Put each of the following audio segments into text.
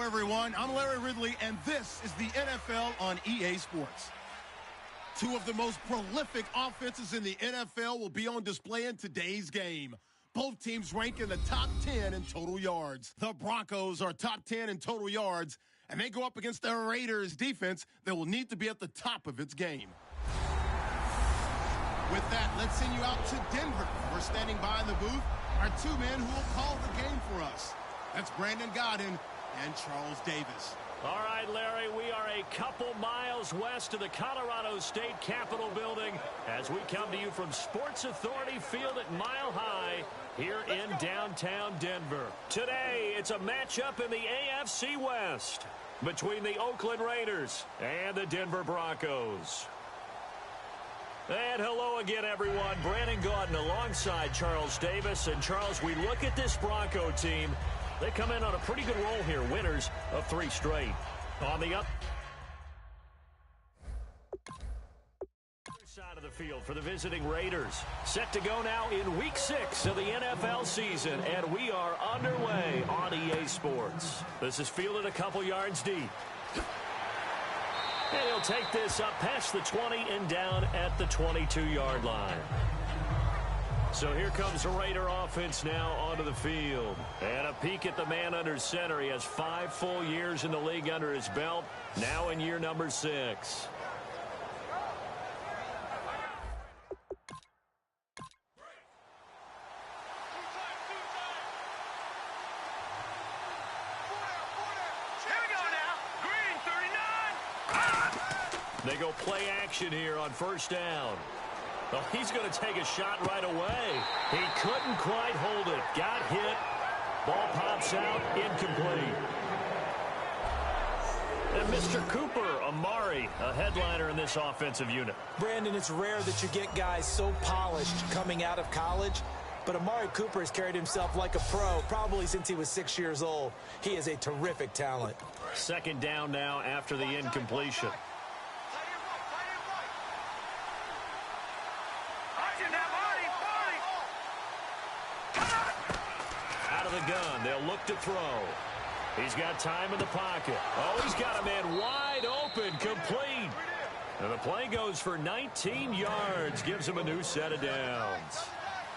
everyone. I'm Larry Ridley, and this is the NFL on EA Sports. Two of the most prolific offenses in the NFL will be on display in today's game. Both teams rank in the top 10 in total yards. The Broncos are top 10 in total yards, and they go up against the Raiders defense that will need to be at the top of its game. With that, let's send you out to Denver. We're standing by in the booth, our two men who will call the game for us. That's Brandon Godden and Charles Davis. All right, Larry, we are a couple miles west of the Colorado State Capitol building as we come to you from Sports Authority Field at Mile High here in downtown Denver. Today, it's a matchup in the AFC West between the Oakland Raiders and the Denver Broncos. And hello again, everyone. Brandon Gaudin alongside Charles Davis. And, Charles, we look at this Bronco team. They come in on a pretty good roll here, winners of 3 straight. On the other side of the field for the visiting Raiders. Set to go now in Week 6 of the NFL season, and we are underway on EA Sports. This is fielded a couple yards deep. And he'll take this up past the 20 and down at the 22-yard line. So here comes the Raider offense now onto the field. And a peek at the man under center. He has 5 full years in the league under his belt, now in year number 6. They go play action here on first down. Oh, he's going to take a shot right away. He couldn't quite hold it. Got hit. Ball pops out. Incomplete. And Mr. Cooper, Amari, a headliner in this offensive unit. Brandon, it's rare that you get guys so polished coming out of college. But Amari Cooper has carried himself like a pro probably since he was 6 years old. He is a terrific talent. Second down now after the incompletion. Gun. They'll look to throw. He's got time in the pocket. Oh, he's got a man wide open, complete. And the play goes for 19 yards, gives him a new set of downs.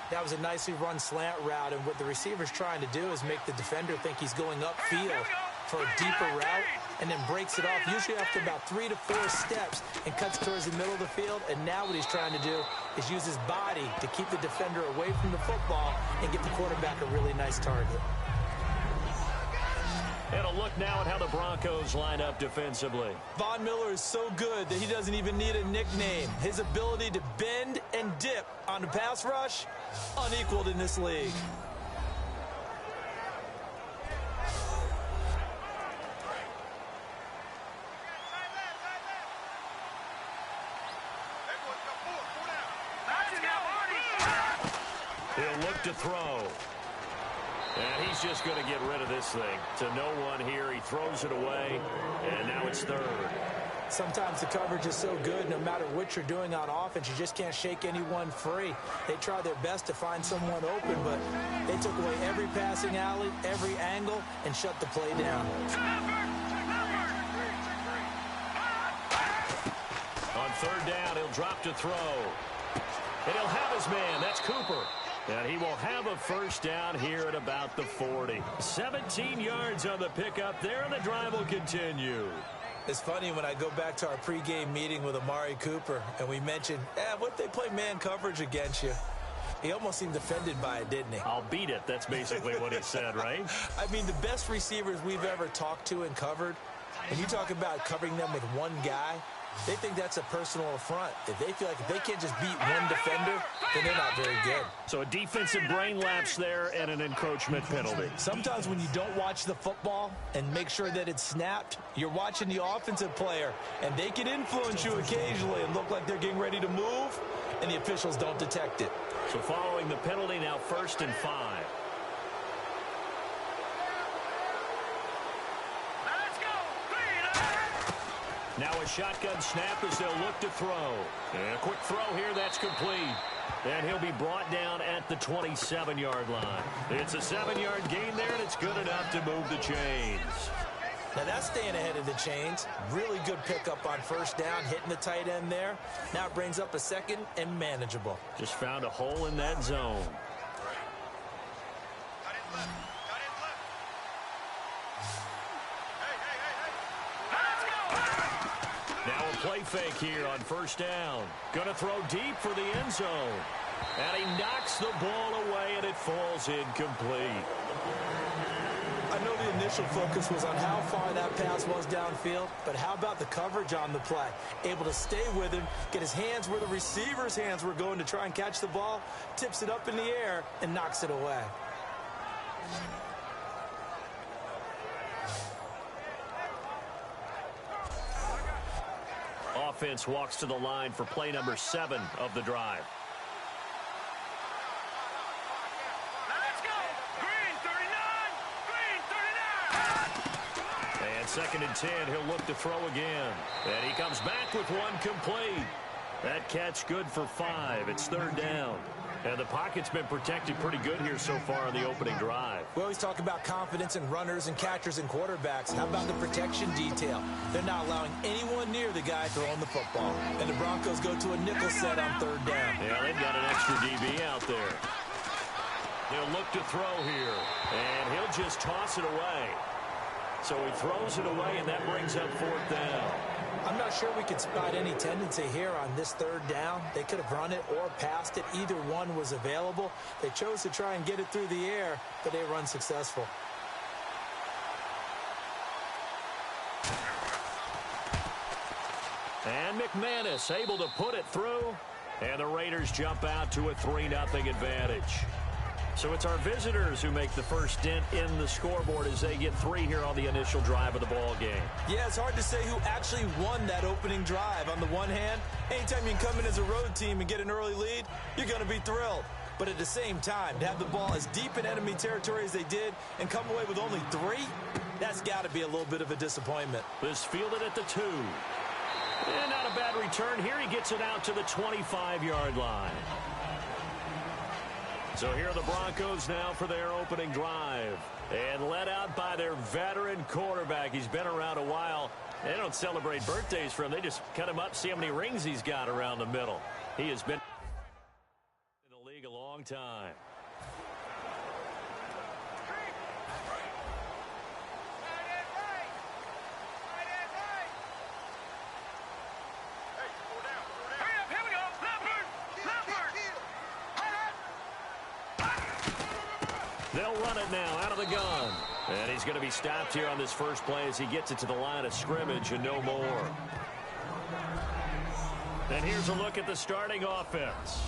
That was a nicely run slant route, and what the receiver's trying to do is make the defender think he's going upfield for a deeper route, and then breaks it off, usually after about 3 to 4 steps, and cuts towards the middle of the field. And now what he's trying to do is use his body to keep the defender away from the football and get the quarterback a really nice target. And a look now at how the Broncos line up defensively. Von Miller is so good that he doesn't even need a nickname. His ability to bend and dip on the pass rush, unequaled in this league. He'll look to throw. And he's just going to get rid of this thing. To no one here. He throws it away. And now it's third. Sometimes the coverage is so good, no matter what you're doing on offense, you just can't shake anyone free. They try their best to find someone open, but they took away every passing alley, every angle, and shut the play down. On third down, he'll drop to throw. And he'll have his man. That's Cooper. And he will have a first down here at about the 40. 17 yards on the pickup there, and the drive will continue. It's funny when I go back to our pregame meeting with Amari Cooper, and we mentioned, what if they play man coverage against you? He almost seemed offended by it, didn't he? I'll beat it. That's basically what he said, right? I mean, the best receivers we've ever talked to and covered, when you talk about covering them with one guy, they think that's a personal affront. If they feel like if they can't just beat one defender, then they're not very good. So a defensive brain lapse there and an encroachment penalty. Sometimes when you don't watch the football and make sure that it's snapped, you're watching the offensive player, and they can influence you occasionally and look like they're getting ready to move, and the officials don't detect it. So following the penalty, now 1st and 5. Now a shotgun snap as they'll look to throw. And a quick throw here, that's complete. And he'll be brought down at the 27-yard line. It's a 7-yard gain there, and it's good enough to move the chains. Now that's staying ahead of the chains. Really good pickup on first down, hitting the tight end there. Now it brings up a second and manageable. Just found a hole in that zone. Now a play fake here on first down. Gonna throw deep for the end zone. And he knocks the ball away, and it falls incomplete. I know the initial focus was on how far that pass was downfield, but how about the coverage on the play? Able to stay with him, get his hands where the receiver's hands were going to try and catch the ball, tips it up in the air, and knocks it away. Offense walks to the line for play number 7 of the drive. Second and 10, he'll look to throw again. And he comes back with one complete. That catch good for 5. It's third down. And the pocket's been protected pretty good here so far on the opening drive. We always talk about confidence in runners and catchers and quarterbacks. How about the protection detail? They're not allowing anyone near the guy throwing the football. And the Broncos go to a nickel set on third down. Yeah, they've got an extra DB out there. They'll look to throw here. And he'll just toss it away. So he throws it away, and that brings up fourth down. I'm not sure we could spot any tendency here on this third down. They could have run it or passed it. Either one was available. They chose to try and get it through the air, but they were unsuccessful. And McManus able to put it through, and the Raiders jump out to a 3-0 advantage. So it's our visitors who make the first dent in the scoreboard as they get 3 here on the initial drive of the ball game. Yeah, it's hard to say who actually won that opening drive. On the one hand, anytime you can come in as a road team and get an early lead, you're going to be thrilled. But at the same time, to have the ball as deep in enemy territory as they did and come away with only 3, that's got to be a little bit of a disappointment. This fielded at the 2. And not a bad return here. He gets it out to the 25-yard line. So here are the Broncos now for their opening drive. And led out by their veteran quarterback. He's been around a while. They don't celebrate birthdays for him. They just cut him up, see how many rings he's got around the middle. He has been in the league a long time. They'll run it now out of the gun. And he's going to be stopped here on this first play as he gets it to the line of scrimmage and no more. And here's a look at the starting offense.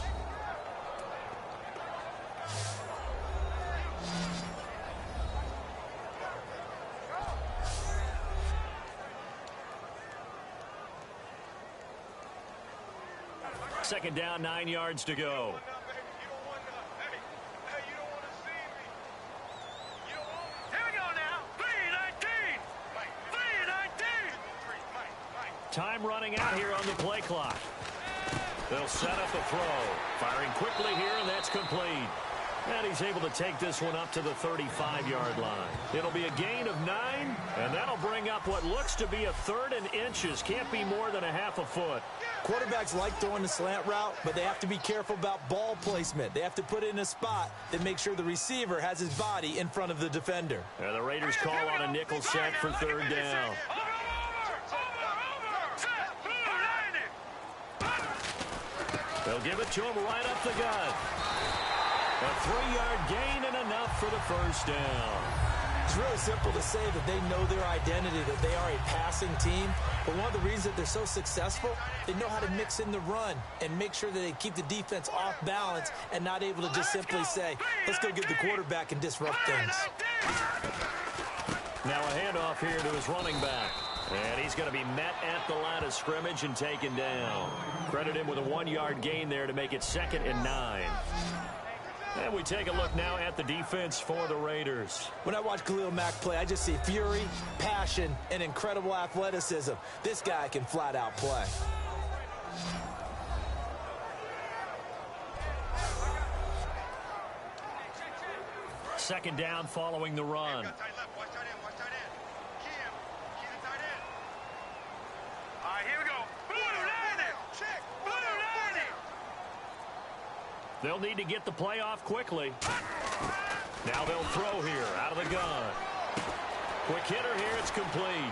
Second down, 9 yards to go. Time running out here on the play clock. They'll set up a throw. Firing quickly here, and that's complete. And he's able to take this one up to the 35-yard line. It'll be a gain of 9, and that'll bring up what looks to be a 3rd and inches. Can't be more than a half a foot. Quarterbacks like throwing the slant route, but they have to be careful about ball placement. They have to put it in a spot that makes sure the receiver has his body in front of the defender. And the Raiders call on a nickel set for third down. They'll give it to him right up the gut. A 3-yard gain and enough for the first down. It's really simple to say that they know their identity, that they are a passing team. But one of the reasons that they're so successful, they know how to mix in the run and make sure that they keep the defense off balance and not able to just simply say, let's go get the quarterback and disrupt things. Now a handoff here to his running back. And he's going to be met at the line of scrimmage and taken down. Credit him with a 1-yard gain there to make it 2nd and 9. And we take a look now at the defense for the Raiders. When I watch Khalil Mack play, I just see fury, passion, and incredible athleticism. This guy can flat out play. Second down following the run. here we go. They'll need to get the play off quickly. Now they'll throw here out of the gun. Quick hitter here. It's complete.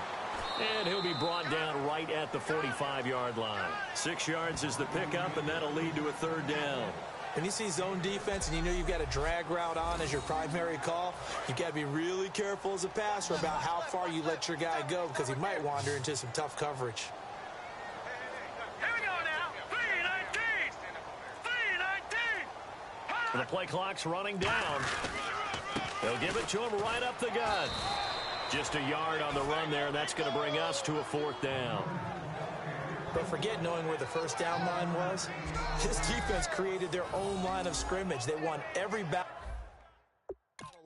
And he'll be brought down right at the 45-yard line. 6 yards is the pickup, and that'll lead to a third down. When you see zone defense and you know you've got a drag route on as your primary call, you've got to be really careful as a passer about how far you let your guy go because he might wander into some tough coverage. Here we go now. 3:19. 3:19. The play clock's running down. They'll give it to him right up the gut. Just a yard on the run there. That's going to bring us to a fourth down. But forget knowing where the first down line was. This defense created their own line of scrimmage. They won every battle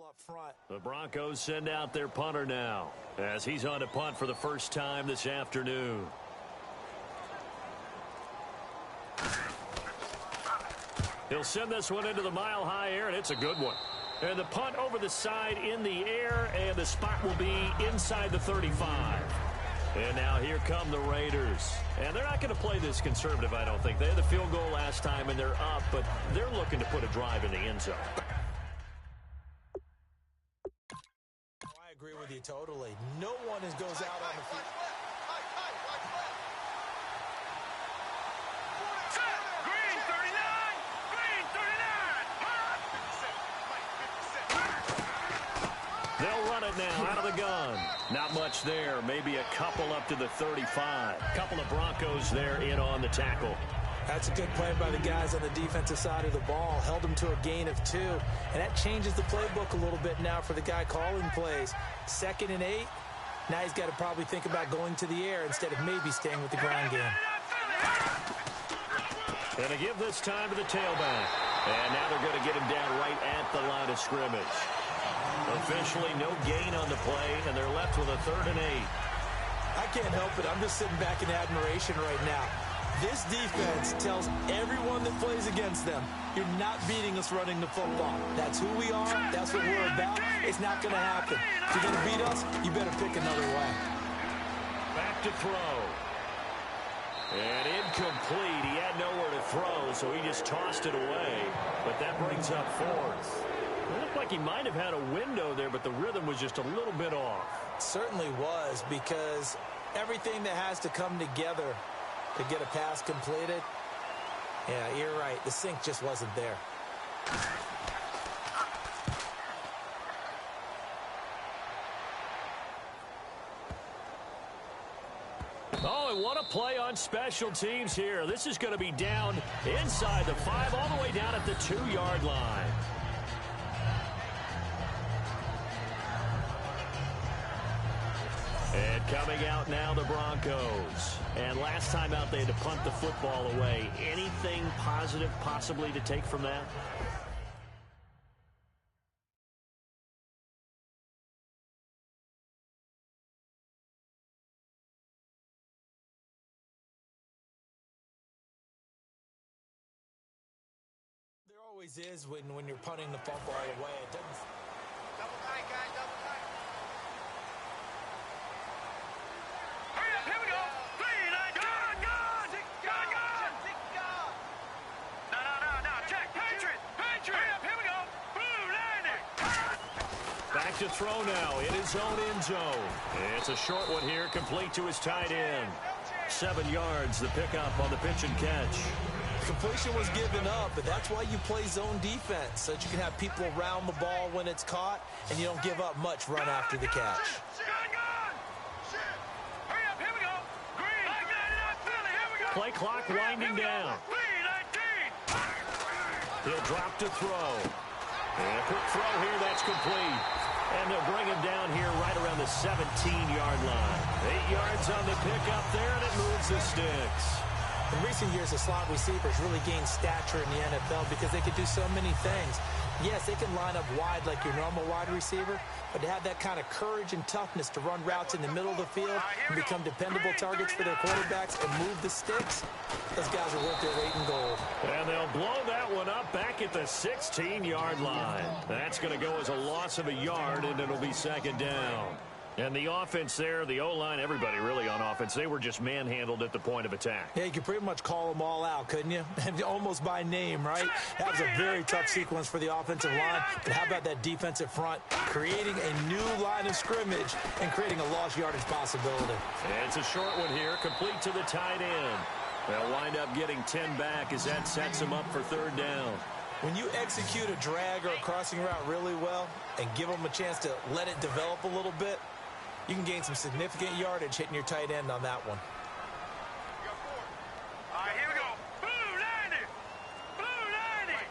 up front. The Broncos send out their punter now as he's on to punt for the first time this afternoon. He'll send this one into the mile-high air, and it's a good one. And the punt over the side in the air, and the spot will be inside the 35. And now here come the Raiders. And they're not going to play this conservative, I don't think. They had the field goal last time, and they're up, but they're looking to put a drive in the end zone. I agree with you totally. No one goes out on the field. Green 39. Green 39. They'll run it now out of the gun. Not much there. Maybe a couple up to the 35. Couple of Broncos there in on the tackle. That's a good play by the guys on the defensive side of the ball. Held them to a gain of 2. And that changes the playbook a little bit now for the guy calling plays. 2nd and 8. Now he's got to probably think about going to the air instead of maybe staying with the ground game. Going to give this time to the tailback. And now they're going to get him down right at the line of scrimmage. Officially no gain on the play, and they're left with a 3rd and 8. I can't help it. I'm just sitting back in admiration right now. This defense tells everyone that plays against them, you're not beating us running the football. That's who we are. That's what we're about. It's not going to happen. If you're going to beat us, you better pick another way. Back to throw. And incomplete. He had nowhere to throw, so he just tossed it away. But that brings up 4th. It looked like he might have had a window there, but the rhythm was just a little bit off. It certainly was, because everything that has to come together to get a pass completed, yeah, you're right. The sync just wasn't there. Oh, and what a play on special teams here. This is going to be down inside the 5, all the way down at the 2-yard line. And coming out now, the Broncos. And last time out, they had to punt the football away. Anything positive possibly to take from that? There always is when you're punting the football away. It doesn't... Double tight, guys. Double tight. Hurry up. Here we go. 3-9. Gone. No. Check. Patriot. Hurry up. Here we go. Blue landing. Back to throw now in his own end zone. It's a short one here, complete to his tight end. 7 yards, the pickup on the pitch and catch. Completion was given up, but that's why you play zone defense, so that you can have people around the ball when it's caught, and you don't give up much run after the catch. Gone. Hurry up. Here we go. Green. Here we go. Play clock winding down. 3-19. He'll drop to throw. And a quick throw here, that's complete. And they'll bring him down here right around the 17-yard line. 8 yards on the pickup there, and it moves the sticks. In recent years, the slot receivers really gained stature in the NFL because they could do so many things. Yes, they can line up wide like your normal wide receiver, but to have that kind of courage and toughness to run routes in the middle of the field and become dependable targets for their quarterbacks and move the sticks, those guys are worth their weight in gold. And they'll blow that one up back at the 16-yard line. That's going to go as a loss of a yard, and it'll be 2nd down. And the offense there, the O-line, everybody really on offense, they were just manhandled at the point of attack. Yeah, you could pretty much call them all out, couldn't you? Almost by name, right? That was a very tough sequence for the offensive line. But how about that defensive front creating a new line of scrimmage and creating a lost yardage possibility? And it's a short one here, complete to the tight end. They'll wind up getting 10 back as that sets them up for third down. When you execute a drag or a crossing route really well and give them a chance to let it develop a little bit, you can gain some significant yardage hitting your tight end on that one. All right, here we go. Blue 90. Blue 90.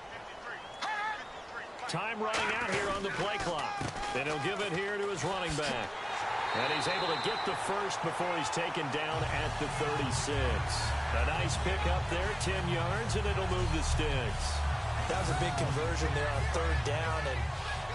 Time running out here on the play clock. And he'll give it here to his running back. And he's able to get the first before he's taken down at the 36. A nice pickup there, 10 yards, and it'll move the sticks. That was a big conversion there on third down, and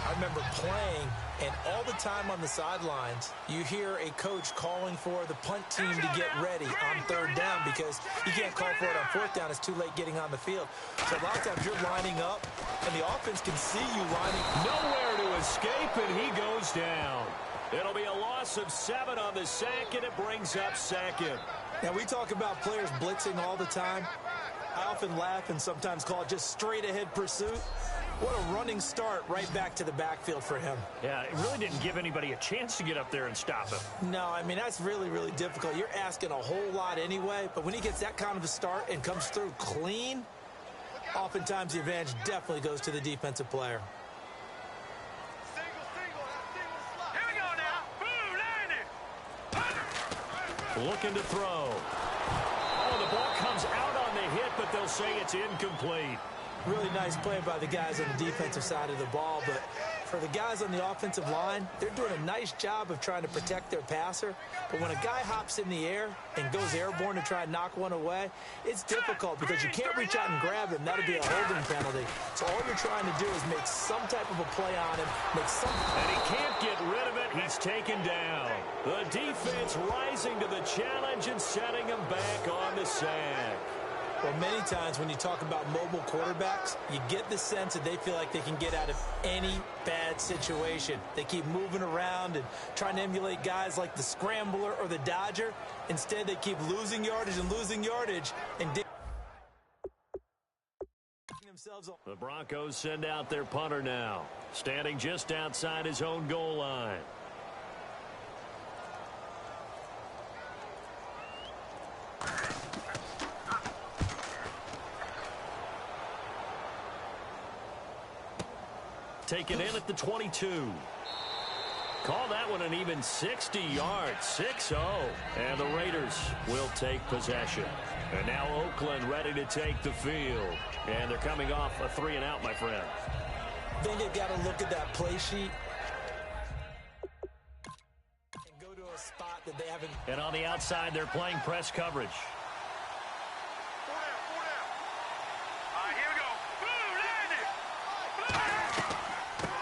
I remember playing, and all the time on the sidelines, you hear a coach calling for the punt team to get ready on third down because you can't call for it on fourth down. It's too late getting on the field. So a lot of times you're lining up, and the offense can see you lining up. Nowhere to escape, and he goes down. It'll be a loss of 7 on the sack, and it brings up second. Now, we talk about players blitzing all the time. I often laugh and sometimes call it just straight-ahead pursuit. What a running start right back to the backfield for him. Yeah, it really didn't give anybody a chance to get up there and stop him. No, I mean, that's really, really difficult. You're asking a whole lot anyway, but when he gets that kind of a start and comes through clean, oftentimes the advantage definitely goes to the defensive player. Here we go now. Blue 90. Looking to throw. Oh, the ball comes out on the hit, but they'll say it's incomplete. Really nice play by the guys on the defensive side of the ball, but for the guys on the offensive line, they're doing a nice job of trying to protect their passer. But when a guy hops in the air and goes airborne to try and knock one away, it's difficult because you can't reach out and grab him. That'll be a holding penalty. So all you're trying to do is make some type of a play on him, make some. And he can't get rid of it. He's taken down. The defense rising to the challenge and setting him back on the sack. Well, many times when you talk about mobile quarterbacks, you get the sense that they feel like they can get out of any bad situation. They keep moving around and trying to emulate guys like the scrambler or the dodger. Instead, they keep losing yardage and themselves. The Broncos send out their punter now, standing just outside his own goal line. Taken in at the 22. Call that one an even 60 yards, 6-0. And the Raiders will take possession. And now Oakland ready to take the field. And they're coming off a 3-and-out, my friend. I think they've got to look at that play sheet and go to a spot that they haven't. And on the outside, they're playing press coverage.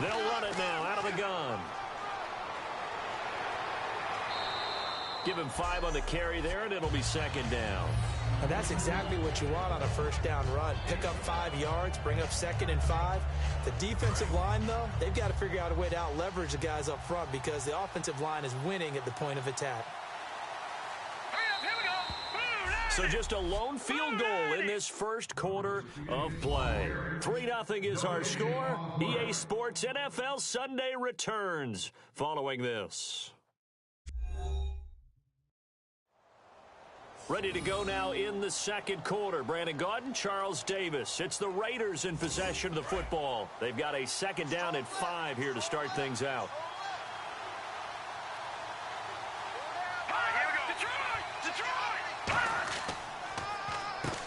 They'll run it now out of the gun. Give him 5 on the carry there, and it'll be second down. And that's exactly what you want on a first down run. Pick up 5 yards, bring up 2nd and 5. The defensive line, though, they've got to figure out a way to out-leverage the guys up front because the offensive line is winning at the point of attack. So just a lone field goal in this first quarter of play. 3-0 is our score. EA Sports NFL Sunday returns following this. Ready to go now in the second quarter. Brandon Gaudin, Charles Davis. It's the Raiders in possession of the football. They've got a second down and 5 here to start things out.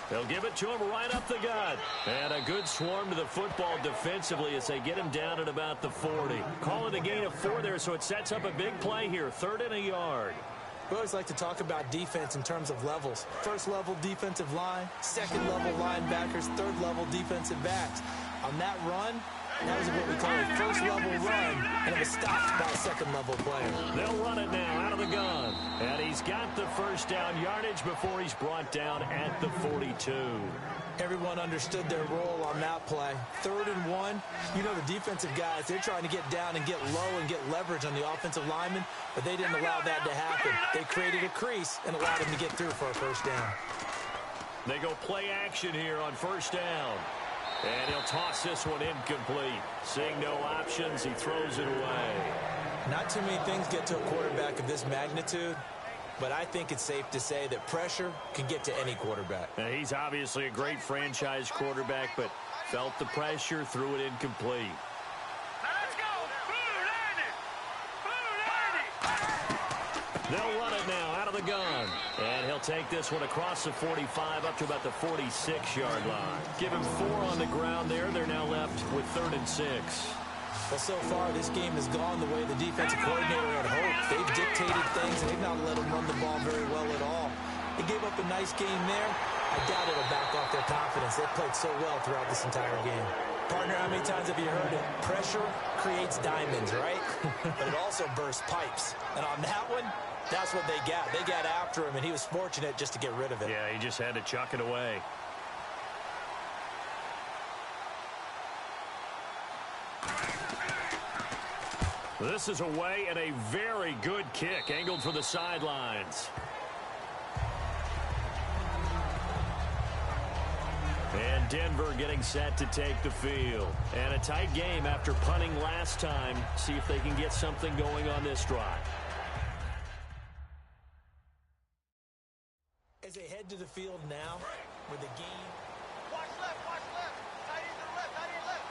They'll give it to him right up the gut. And a good swarm to the football defensively as they get him down at about the 40. Call it a gain of 4 there, so it sets up a big play here. 3rd and a yard. We always like to talk about defense in terms of levels. First level defensive line, second level linebackers, third level defensive backs. On that run, That was what we call a first-level run, and it was stopped by a second-level player. They'll run it now out of the gun. And he's got the first down yardage before he's brought down at the 42. Everyone understood their role on that play. 3rd and 1. You know the defensive guys, they're trying to get down and get low and get leverage on the offensive lineman, but they didn't allow that to happen. They created a crease and allowed him to get through for a first down. They go play action here on first down. And he'll toss this one incomplete. Seeing no options, he throws it away. Not too many things get to a quarterback of this magnitude, but I think it's safe to say that pressure can get to any quarterback. Now, he's obviously a great franchise quarterback, but felt the pressure, threw it incomplete. They'll run it now out of the gun. And he'll take this one across the 45 up to about the 46-yard line. Give him 4 on the ground there. They're now left with 3rd and 6. Well, so far, this game has gone the way the defensive coordinator had hoped. They've dictated things, and they've not let him run the ball very well at all. They gave up a nice game there. I doubt it'll back off their confidence. They've played so well throughout this entire game. Partner, how many times have you heard it? Pressure creates diamonds, right? But it also bursts pipes. And on that one, that's what they got. They got after him, and he was fortunate just to get rid of it. Yeah, he just had to chuck it away. This is away and a very good kick, angled for the sidelines. And Denver getting set to take the field. And a tight game after punting last time. See if they can get something going on this drive. As they head to the field now, with the game. Watch left, watch left. Tight end to the left, tight end left.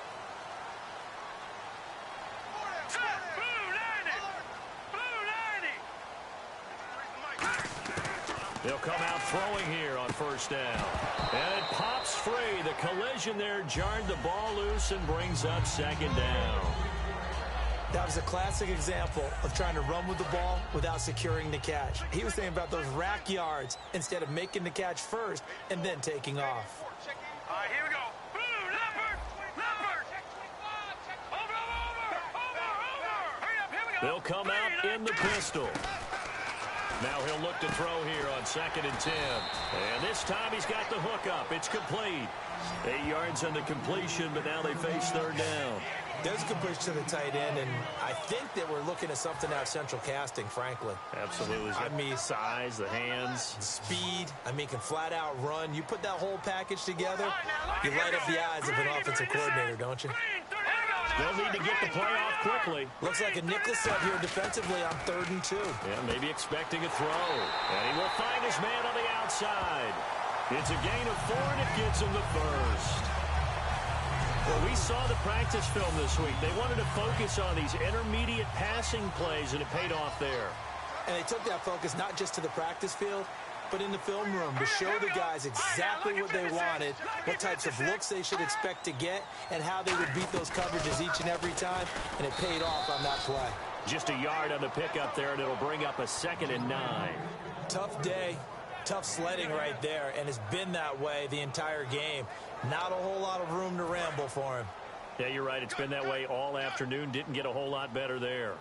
They'll come out throwing here on first down. And it pops free. The collision there jarred the ball loose and brings up 2nd down. That was a classic example of trying to run with the ball without securing the catch. He was thinking about those rack yards instead of making the catch first and then taking off. All right, here we go. They'll come out in the pistol. Now he'll look to throw here on 2nd and 10. And this time he's got the hook up. It's complete. 8 yards on the completion, but now they face 3rd down. There's a completion to the tight end, and I think that we're looking at something out of central casting, frankly. Absolutely. I mean, size, the hands. Speed. I mean, can flat out run. You put that whole package together, you light up the eyes of an offensive coordinator, don't you? They'll need to get the play off quickly. Looks like a nickel set here defensively on 3rd and 2. Yeah, maybe expecting a throw. And he will find his man on the outside. It's a gain of 4, and it gets him the first. Well, we saw the practice film this week. They wanted to focus on these intermediate passing plays, and it paid off there. And they took that focus not just to the practice field, but in the film room to show the guys exactly what they wanted, what types of looks they should expect to get, and how they would beat those coverages each and every time, and it paid off on that play. Just a yard on the pickup there, and it'll bring up a 2nd and 9. Tough day, tough sledding right there, and it's been that way the entire game. Not a whole lot of room to ramble for him. Yeah, you're right. It's been that way all afternoon. Didn't get a whole lot better there.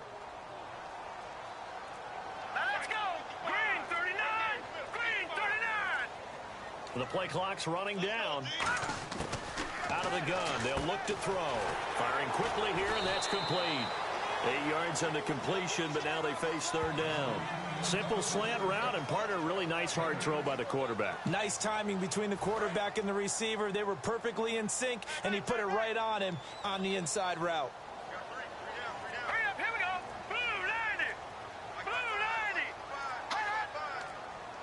Let's go. Green 39. Green 39. The play clock's running down. Out of the gun. They'll look to throw. Firing quickly here, and that's complete. 8 yards on the completion, but now they face 3rd down. Simple slant route, and part of a really nice hard throw by the quarterback. Nice timing between the quarterback and the receiver. They were perfectly in sync, and he put it right on him on the inside route. Hurry up, here we go. Blue 90. Blue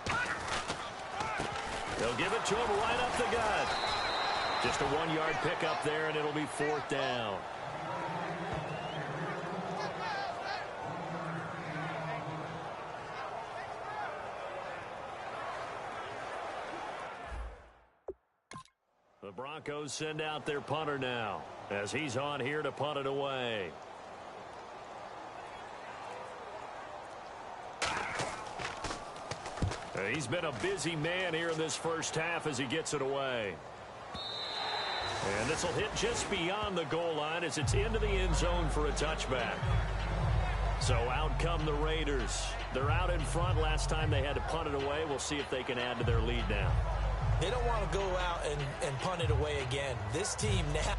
90. They'll give it to him right up the gut. Just a 1-yard pickup there, and it'll be 4th down. The Broncos send out their punter now as he's on here to punt it away. He's been a busy man here in this first half as he gets it away. And this will hit just beyond the goal line as it's into the end zone for a touchback. So out come the Raiders. They're out in front. Last time they had to punt it away. We'll see if they can add to their lead now. They don't want to go out and punt it away again. This team now.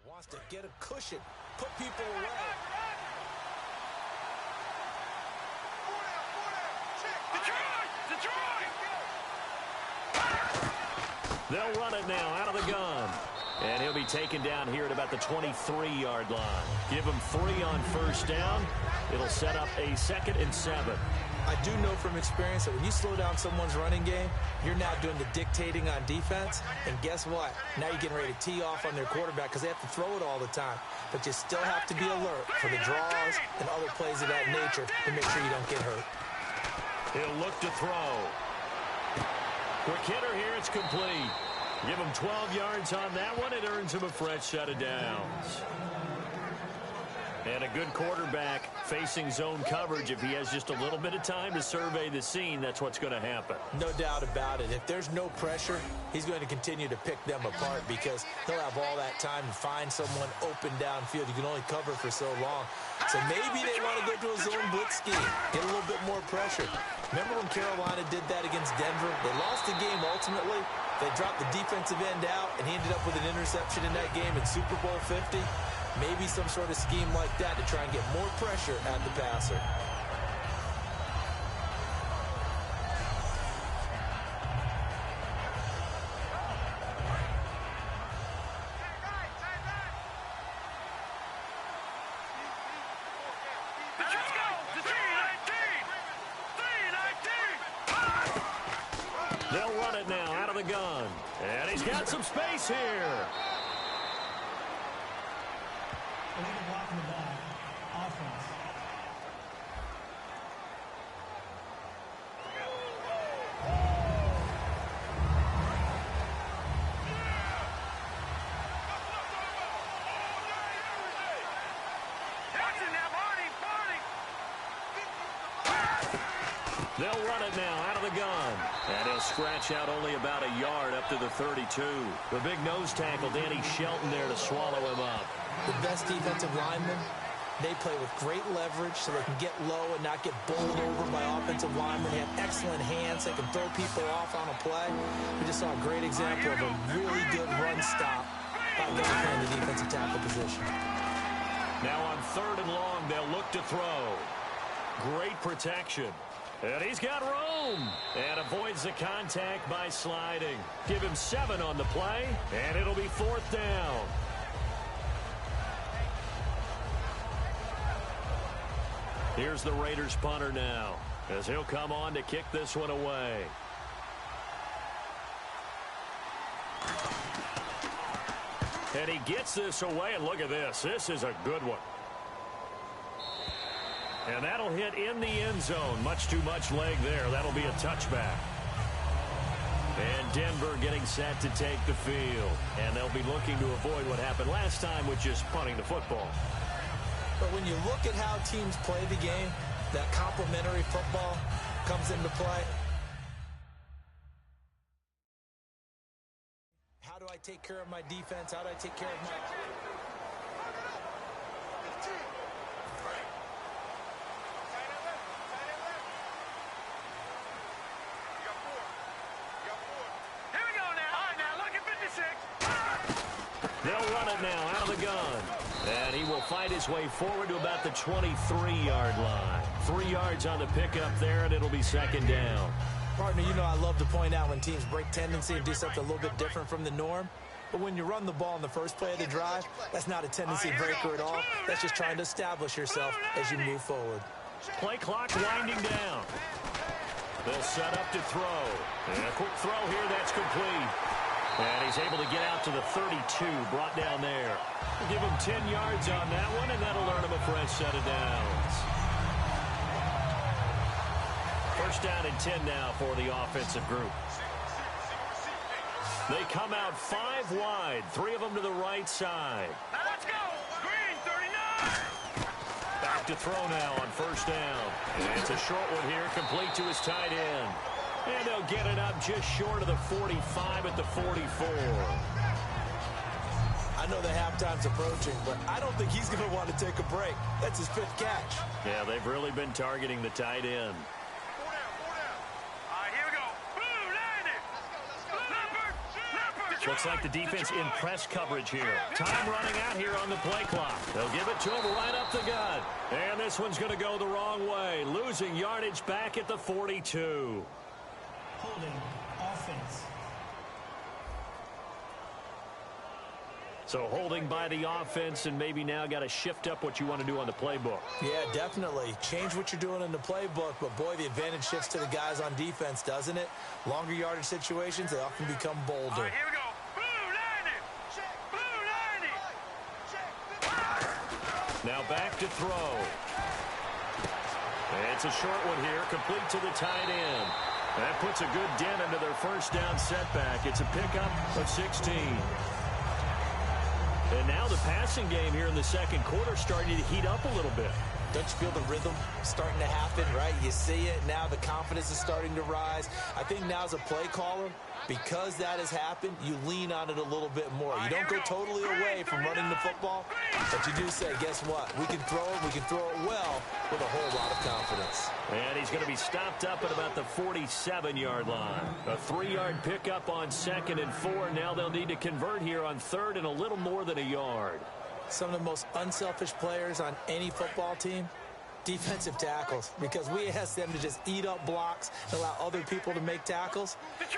Wants to get a cushion, put people away. They'll run it now out of the gun. And he'll be taken down here at about the 23-yard line. Give him 3 on first down. It'll set up a 2nd and 7. I do know from experience that when you slow down someone's running game, you're now doing the dictating on defense. And guess what? Now you're getting ready to tee off on their quarterback because they have to throw it all the time. But you still have to be alert for the draws and other plays of that nature to make sure you don't get hurt. He'll look to throw. Quick hitter here. It's complete. Give him 12 yards on that one. It earns him a fresh set of downs. And a good quarterback facing zone coverage. If he has just a little bit of time to survey the scene, that's what's going to happen. No doubt about it. If there's no pressure, he's going to continue to pick them apart because he'll have all that time to find someone open downfield. You can only cover for so long. So maybe they want to go to a zone blitz scheme, get a little bit more pressure. Remember when Carolina did that against Denver? They lost the game ultimately. They dropped the defensive end out, and he ended up with an interception in that game in Super Bowl 50. Maybe some sort of scheme like that to try and get more pressure at the passer. They'll run it now out of the gun. And he's got some space here. Blocking the ball. Offense. They'll run it now out of the gun. And he'll scratch out only about a yard up to the 32. The big nose tackle, Danny Shelton, there to swallow him up. The best defensive linemen, they play with great leverage so they can get low and not get bowled over by offensive linemen. They have excellent hands. They can throw people off on a play. We just saw a great example of a really good run stop by a guy playing the defensive tackle position. Now on 3rd and long, they'll look to throw. Great protection. And he's got room and avoids the contact by sliding. Give him 7 on the play, and it'll be 4th down. Here's the Raiders punter now as he'll come on to kick this one away. And he gets this away, and look at this. This is a good one. And that'll hit in the end zone. Much too much leg there. That'll be a touchback. And Denver getting set to take the field. And they'll be looking to avoid what happened last time with just punting the football. But when you look at how teams play the game, that complementary football comes into play. How do I take care of my defense? How do I take care of my... They'll run it now out of the gun. And he will fight his way forward to about the 23-yard line. 3 yards on the pickup there, and it'll be 2nd down. Partner, you know I love to point out when teams break tendency and do something a little bit different from the norm. But when you run the ball in the first play of the drive, that's not a tendency breaker at all. That's just trying to establish yourself as you move forward. Play clock winding down. They'll set up to throw. And a quick throw here, that's complete. And he's able to get out to the 32, brought down there. We'll give him 10 yards on that one, and that'll earn him a fresh set of downs. 1st down and 10 now for the offensive group. They come out 5 wide, 3 of them to the right side. Now let's go. Green, 39. back to throw now on first down. And it's a short one here, complete to his tight end. And they'll get it up just short of the 45 at the 44. I know the halftime's approaching, but I don't think he's going to want to take a break. That's his 5th catch. Yeah, they've really been targeting the tight end. 4 down. All right, here we go. Boom, landed. Looks like the defense in press coverage here. Time running out here on the play clock. They'll give it to him right up the gut. And this one's going to go the wrong way. Losing yardage back at the 42. Holding offense. So holding by the offense, and maybe now got to shift up what you want to do on the playbook. Yeah, definitely. Change what you're doing in the playbook, but boy, the advantage shifts to the guys on defense, doesn't it? Longer yardage situations, they often become bolder. All right, here we go. Boom, landed. Now back to throw. It's a short one here, complete to the tight end. That puts a good dent into their first down setback. It's a pickup of 16. And now the passing game here in the second quarter starting to heat up a little bit. Don't you feel the rhythm starting to happen, right? You see it. Now the confidence is starting to rise. I think now as a play caller, because that has happened, you lean on it a little bit more. You don't go totally away from running the football, but you do say, guess what? We can throw it. We can throw it well with a whole lot of confidence. And he's going to be stopped up at about the 47-yard line. A 3-yard pickup on 2nd and 4. Now they'll need to convert here on 3rd and a little more than a yard. Some of the most unselfish players on any football team, defensive tackles, because we ask them to just eat up blocks and allow other people to make tackles.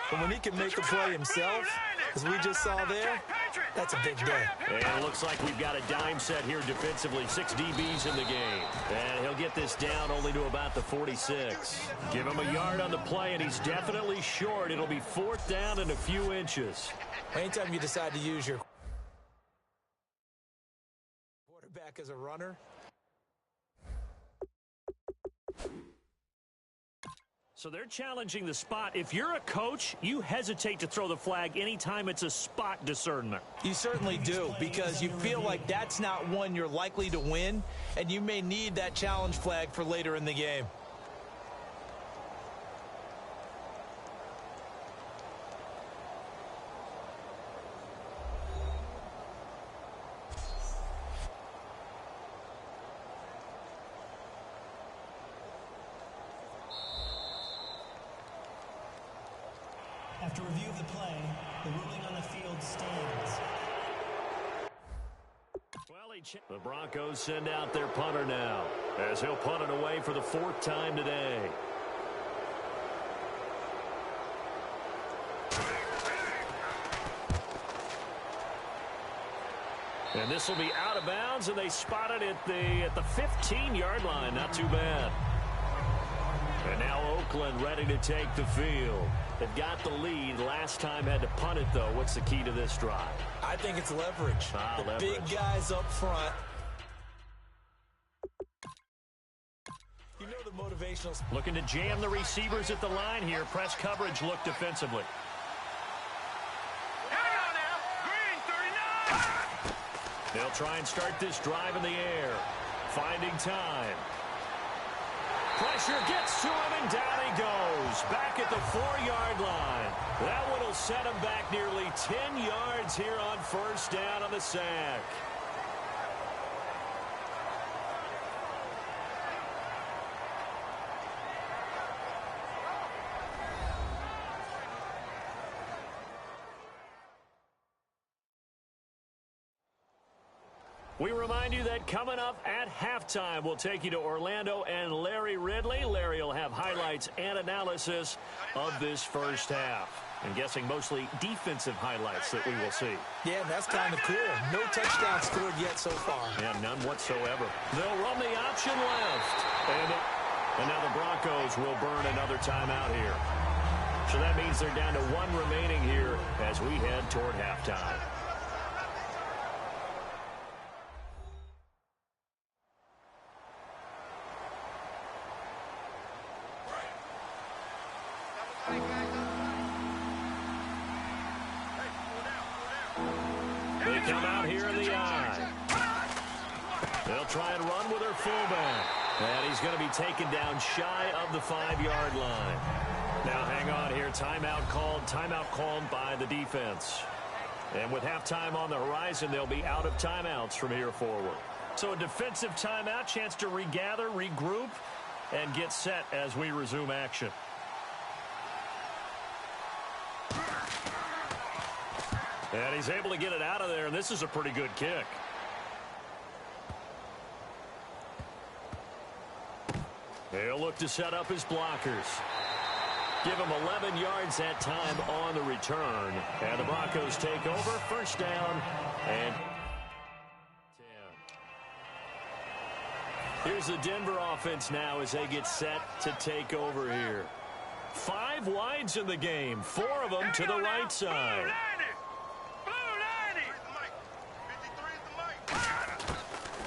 But when he can make a play himself, as we just saw there, that's a big day. And it looks like we've got a dime set here defensively. 6 DBs in the game. And he'll get this down only to about the 46. Give him a yard on the play, and he's definitely short. It'll be 4th down and a few inches. Anytime you decide to use your quarterback as a runner, so they're challenging the spot. If you're a coach, you hesitate to throw the flag anytime it's a spot discernment. you certainly do, because you feel like that's not one you're likely to win, and you may need that challenge flag for later in the game. After review of the play, the ruling on the field stands. The Broncos send out their punter now, as he'll punt it away for the 4th time today. And this will be out of bounds, and they spot it at the 15-yard line. Not too bad. And now Oakland ready to take the field. They've got the lead. Last time had to punt it, though. What's the key to this drive? I think it's leverage. The big guys up front. You know the motivational. Looking to jam the receivers at the line here. Press coverage look defensively. Hang on now. Green, 39. They'll try and start this drive in the air. Finding time. Pressure gets to him, and down he goes. Back at the 4-yard line. That one will set him back nearly 10 yards here on first down on the sack. We remind you that coming up at halftime, we'll take you to Orlando and Larry Ridley. Larry will have highlights and analysis of this first half. I'm guessing mostly defensive highlights that we will see. Yeah, that's kind of cool. No touchdown scored yet so far. Yeah, none whatsoever. They'll run the option left. And now the Broncos will burn another timeout here. So that means they're down to 1 remaining here as we head toward halftime. They come out here in the eye. They'll try and run with their fullback. And he's going to be taken down shy of the 5-yard line. Now hang on here. Timeout called by the defense. And with halftime on the horizon, they'll be out of timeouts from here forward. So a defensive timeout, chance to regather, regroup, and get set as we resume action. And he's able to get it out of there, and this is a pretty good kick. He'll look to set up his blockers. Give him 11 yards that time on the return. And the Broncos take over. First down and 10. Here's the Denver offense now as they get set to take over here. 5 wides in the game. 4 of them to the right side.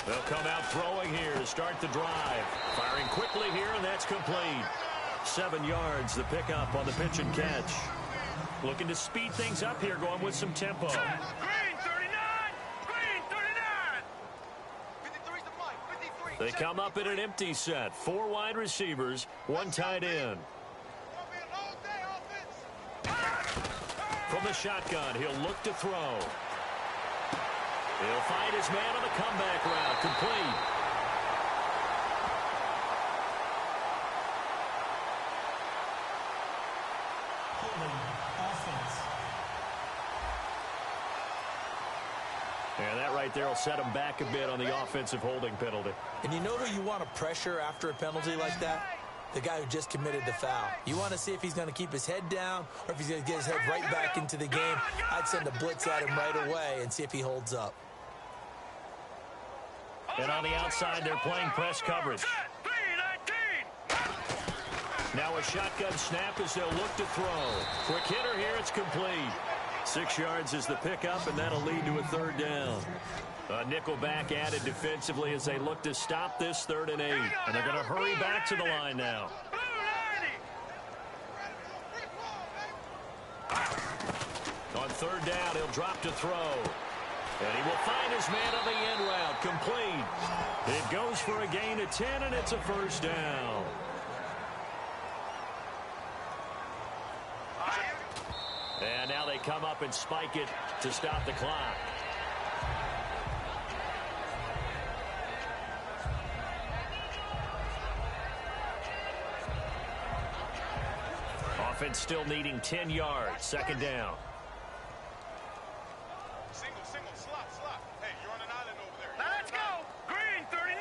They'll come out throwing here to start the drive. Firing quickly here, and that's complete. 7 yards, the pickup on the pitch and catch. Looking to speed things up here, going with some tempo. Green 39! Green 39! They come up in an empty set. 4 wide receivers, 1 tight end. From the shotgun, he'll look to throw. He'll find his man on the comeback route. Complete. And that right there will set him back a bit on the offensive holding penalty. And you know who you want to pressure after a penalty like that? The guy who just committed the foul. You want to see if he's going to keep his head down or if he's going to get his head right back into the game. I'd send a blitz at him right away and see if he holds up. And on the outside, they're playing press coverage. Now a shotgun snap as they'll look to throw. Quick hitter here, it's complete. 6 yards is the pickup, and that'll lead to a 3rd down. A nickel back added defensively as they look to stop this 3rd and 8. And they're going to hurry back to the line now. On 3rd down, he'll drop to throw. And he will find his man on the end route. Complete. It goes for a gain of 10, and it's a 1st down. And now they come up and spike it to stop the clock. Offense still needing 10 yards. 2nd down. Single, slot. Hey, you're on an island over there. Now let's go. Green 39.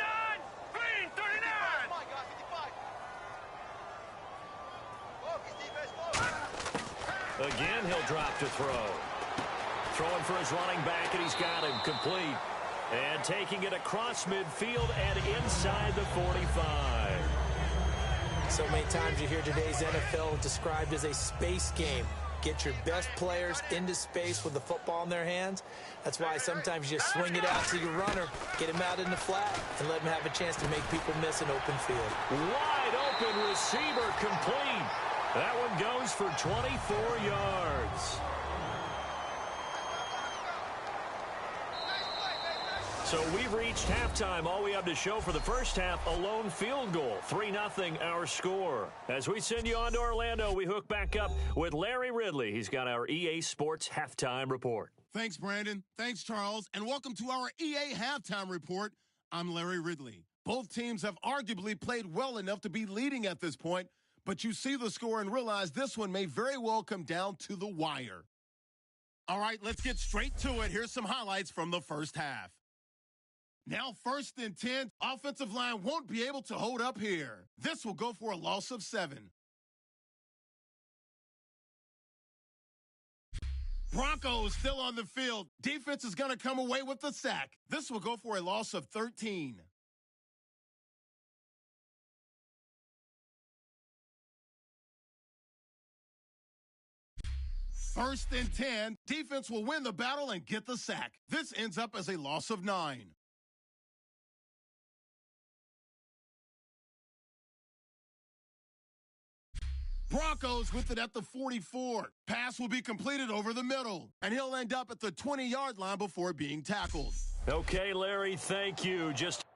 Green 39. 55. Again, he'll drop to throw. Throwing for his running back, and he's got him complete. And taking it across midfield and inside the 45. So many times you hear today's NFL described as a space game. Get your best players into space with the football in their hands. That's why sometimes you just swing it out to your runner, get him out in the flat, and let him have a chance to make people miss an open field. Wide open receiver complete. That one goes for 24 yards. So we've reached halftime. All we have to show for the first half, a lone field goal. 3-0 our score. As we send you on to Orlando, we hook back up with Larry Ridley. He's got our EA Sports Halftime Report. Thanks, Brandon. Thanks, Charles. And welcome to our EA Halftime Report. I'm Larry Ridley. Both teams have arguably played well enough to be leading at this point, but you see the score and realize this one may very well come down to the wire. All right, let's get straight to it. Here's some highlights from the first half. Now 1st and 10, offensive line won't be able to hold up here. This will go for a loss of 7. Broncos still on the field. Defense is going to come away with the sack. This will go for a loss of 13. First and 10, defense will win the battle and get the sack. This ends up as a loss of 9. Broncos with it at the 44. Pass will be completed over the middle, and he'll end up at the 20-yard line before being tackled. Okay, Larry, thank you. Just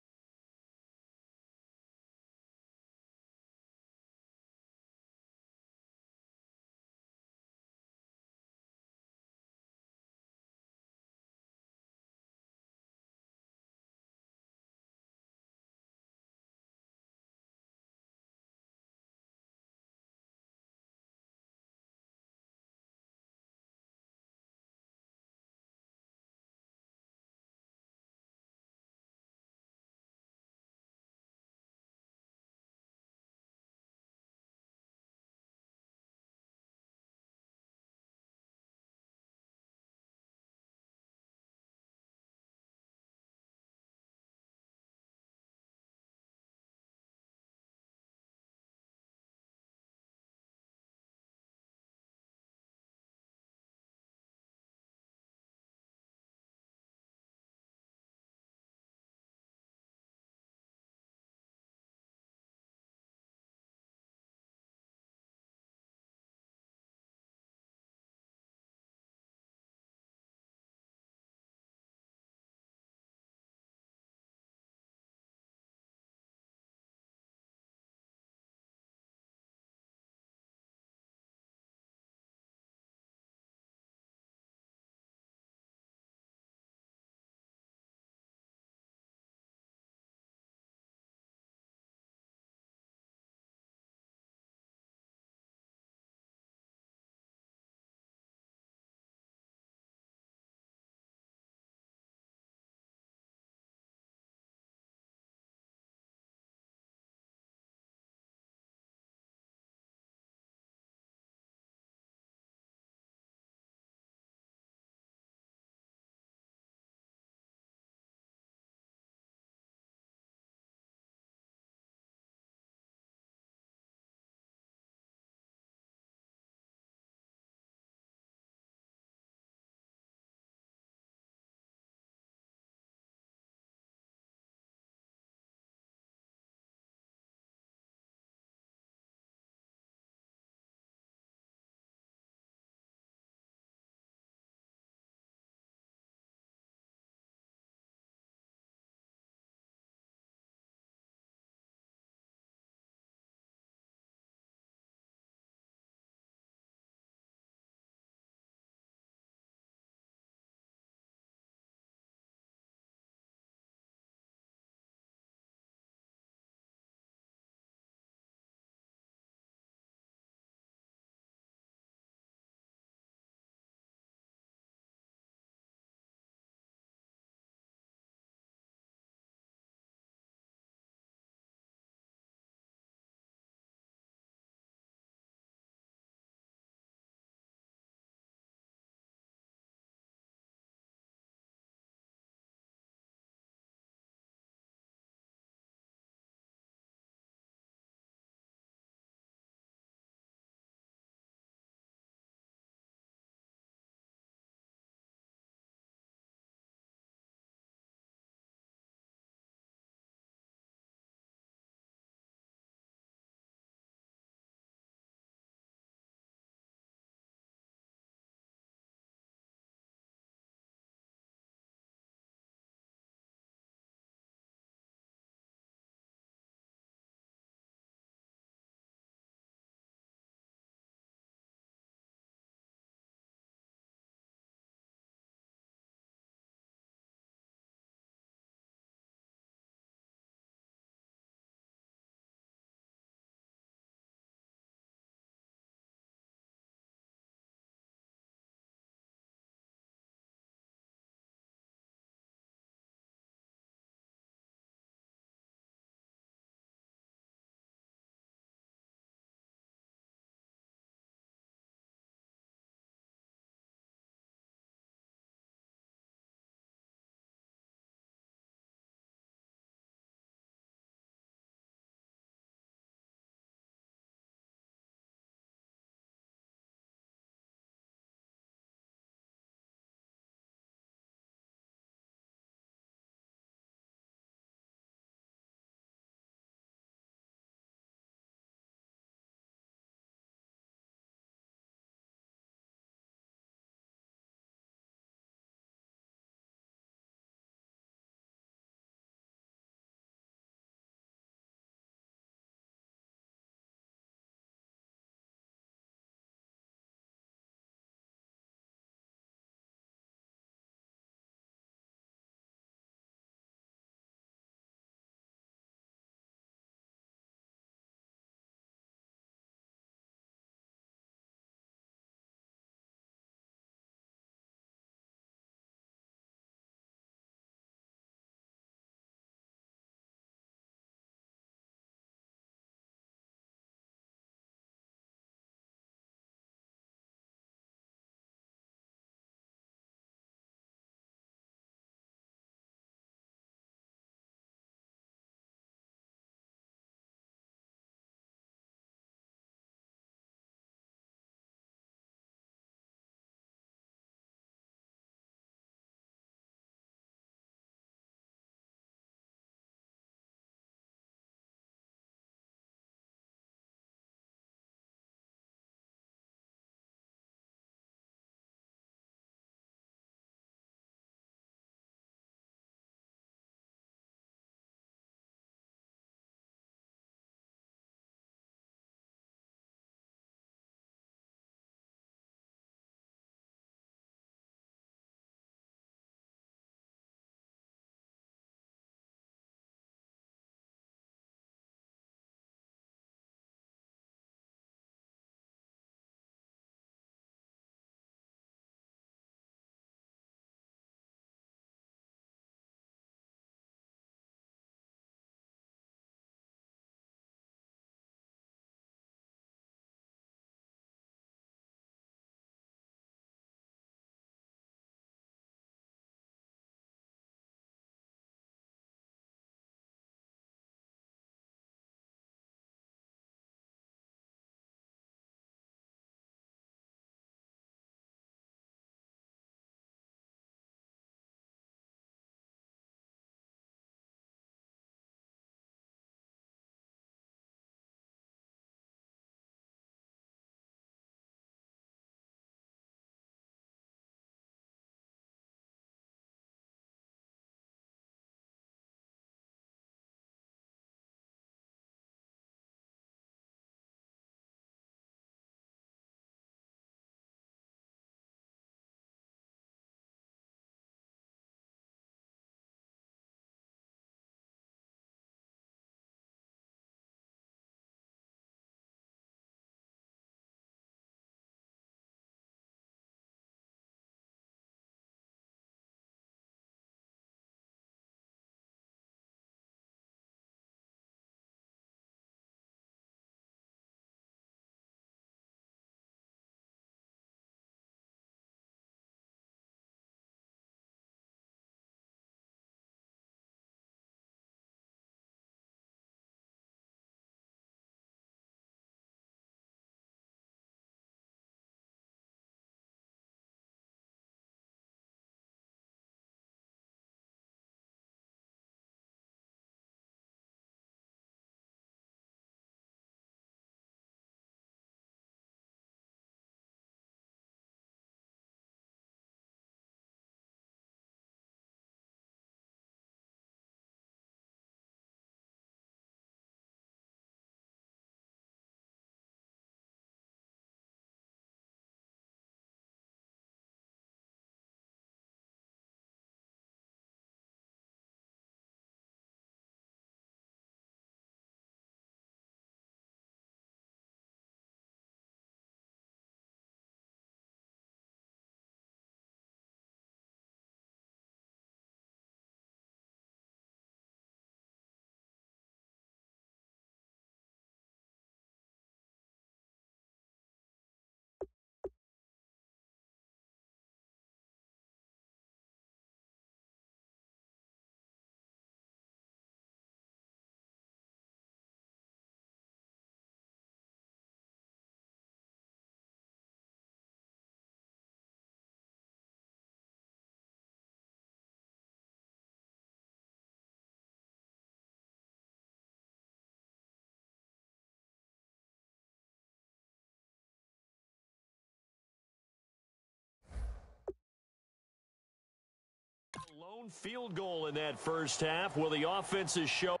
A lone field goal in that first half. Will the offenses show up?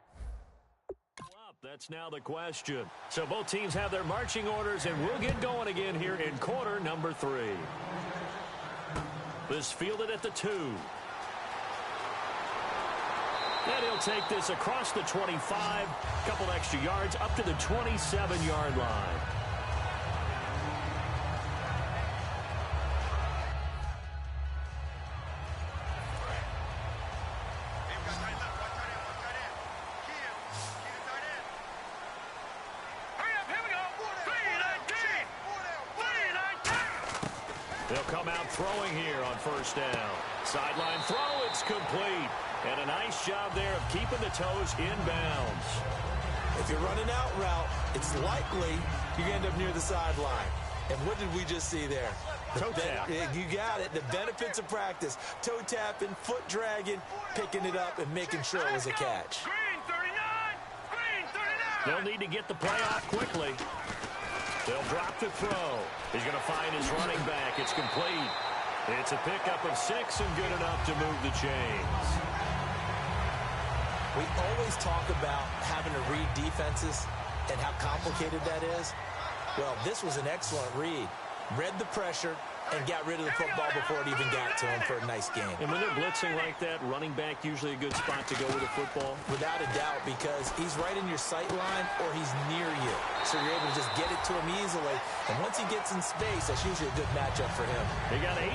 That's now the question. So both teams have their marching orders, and we'll get going again here in quarter number 3. This fielded at the 2. And he'll take this across the 25, couple extra yards, up to the 27-yard line. They'll come out throwing here on first down. Sideline throw, it's complete. And a nice job there of keeping the toes in bounds. If you're running out route, it's likely you end up near the sideline. And what did we just see there? Toe tap. You got it. The benefits of practice. Toe tapping, foot dragging, picking it up, and making sure it was a catch. Green 39! Green 39! They'll need to get the play off quickly. They'll drop the throw. He's going to find his running back. It's complete. It's a pickup of 6 and good enough to move the chains. We always talk about having to read defenses and how complicated that is. Well, this was an excellent read. Read the pressure and got rid of the football before it even got to him for a nice game. And when they're blitzing like that, running back usually a good spot to go with a football? Without a doubt, because he's right in your sight line or he's near you. So you're able to just get it to him easily. And once he gets in space, that's usually a good matchup for him. He got 18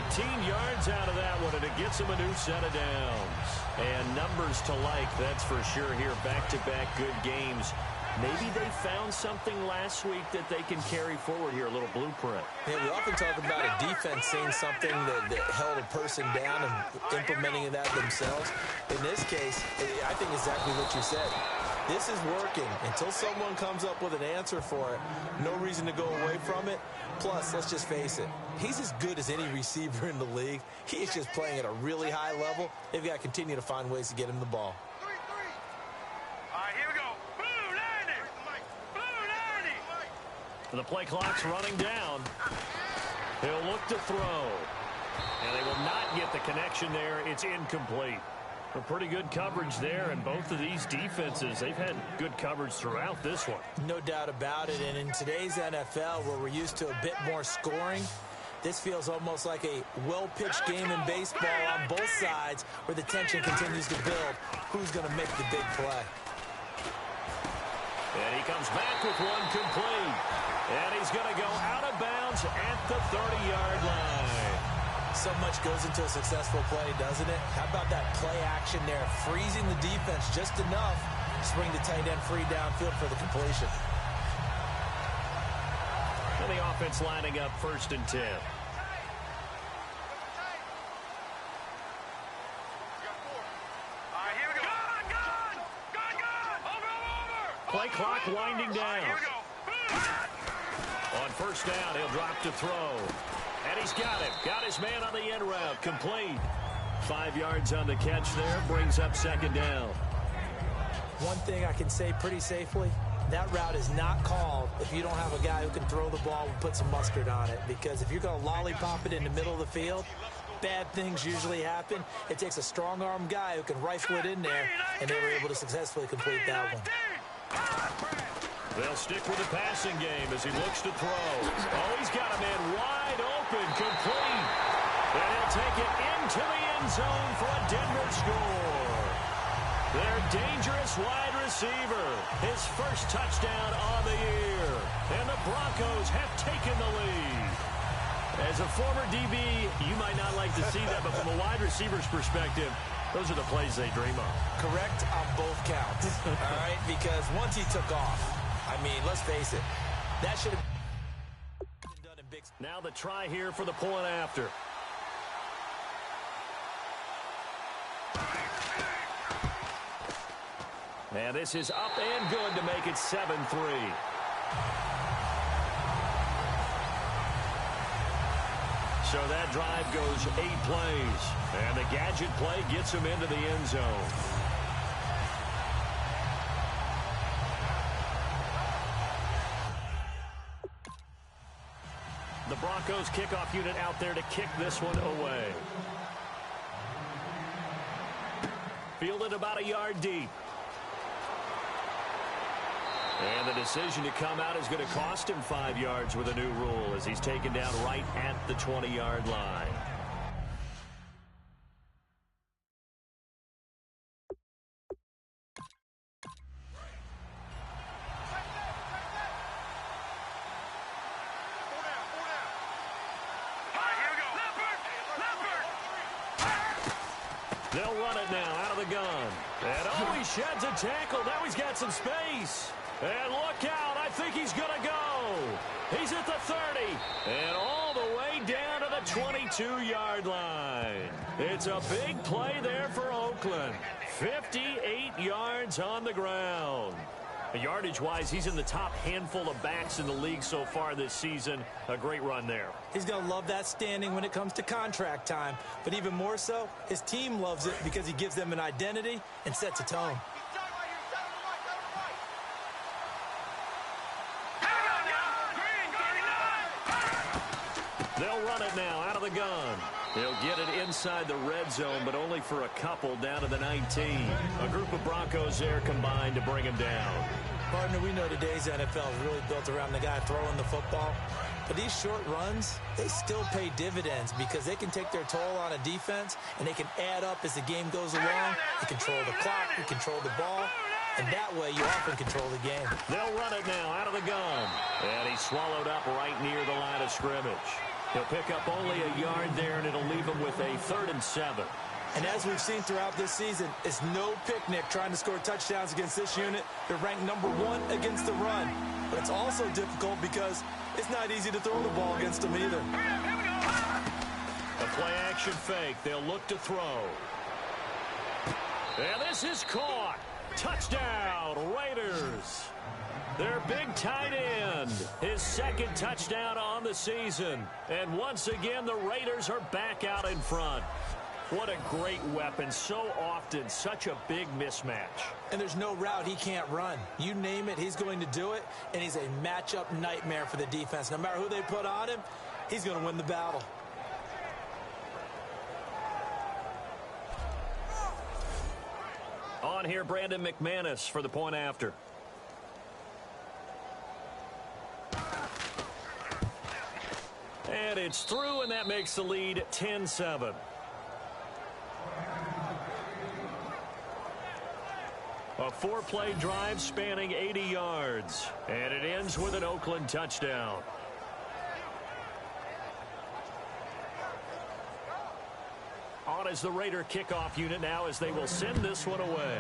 yards out of that one, and it gets him a new set of downs. And numbers to like, that's for sure here. Back-to-back good games. Maybe they found something last week that they can carry forward here, a little blueprint. Yeah, we often talk about a defense seeing something that held a person down and implementing that themselves. In this case, I think exactly what you said. This is working. Until someone comes up with an answer for it, no reason to go away from it. Plus, let's just face it, he's as good as any receiver in the league. He's just playing at a really high level. They've got to continue to find ways to get him the ball. All right, here we go. The play clock's running down. He'll look to throw. And they will not get the connection there. It's incomplete. A pretty good coverage there, and both of these defenses, they've had good coverage throughout this one. No doubt about it, and in today's NFL, where we're used to a bit more scoring, this feels almost like a well-pitched game in baseball on both sides, where the tension continues to build. Who's going to make the big play? And he comes back with one complete. And he's going to go out of bounds at the 30-yard line. So much goes into a successful play, doesn't it? How about that play action there, freezing the defense just enough to bring the tight end free downfield for the completion. And the offense lining up 1st and 10. Play clock winding down. On 1st down, he'll drop to throw. And he's got it. Got his man on the end route. Complete. 5 yards on the catch there. Brings up 2nd down. One thing I can say pretty safely, that route is not called if you don't have a guy who can throw the ball and put some mustard on it. Because if you're going to lollipop it in the middle of the field, bad things usually happen. It takes a strong-arm guy who can rifle it in there, and they were able to successfully complete that one. They'll stick with the passing game as he looks to throw. Oh, he's got a man wide open, complete. And he'll take it into the end zone for a Denver score. Their dangerous wide receiver, his first touchdown on the year. And the Broncos have taken the lead. As a former DB, you might not like to see that, but from a wide receiver's perspective, those are the plays they dream of. Correct on both counts, all right? Because once he took off, I mean, let's face it, that should have been done in big... Now the try here for the point after. And this is up and good to make it 7-3. So that drive goes 8 plays. And the gadget play gets him into the end zone. The Broncos kickoff unit out there to kick this one away. Fielded about a yard deep. And the decision to come out is going to cost him 5 yards with a new rule as he's taken down right at the 20-yard line. They'll run it now out of the gun. And oh, he sheds a tackle. Now he's got some space. And look out. I think he's going to go. He's at the 30. And all the way down to the 22-yard line. It's a big play there for Oakland. 58 yards on the ground. Yardage-wise, he's in the top handful of backs in the league so far this season. A great run there. He's going to love that standing when it comes to contract time. But even more so, his team loves it because he gives them an identity and sets a tone. They'll run it now out of the gun. He'll get it inside the red zone, but only for a couple down to the 19. A group of Broncos there combined to bring him down. Partner, we know today's NFL is really built around the guy throwing the football. But these short runs, they still pay dividends because they can take their toll on a defense, and they can add up as the game goes along. You control the clock, you control the ball, and that way you often control the game. They'll run it now out of the gun. And he's swallowed up right near the line of scrimmage. He'll pick up only a yard there, and it'll leave him with a 3rd and 7. And as we've seen throughout this season, it's no picnic trying to score touchdowns against this unit. They're ranked number 1 against the run. But it's also difficult because it's not easy to throw the ball against them either. A play-action fake. They'll look to throw. And this is caught. Touchdown, Raiders. Their big tight end, his 2nd touchdown on the season. And once again, the Raiders are back out in front. What a great weapon. So often, such a big mismatch. And there's no route he can't run. You name it, he's going to do it. And he's a matchup nightmare for the defense. No matter who they put on him, he's going to win the battle. On here, Brandon McManus for the point after. And it's through, and that makes the lead 10-7. A 4-play drive spanning 80 yards. And it ends with an Oakland touchdown. On is the Raider kickoff unit now as they will send this one away.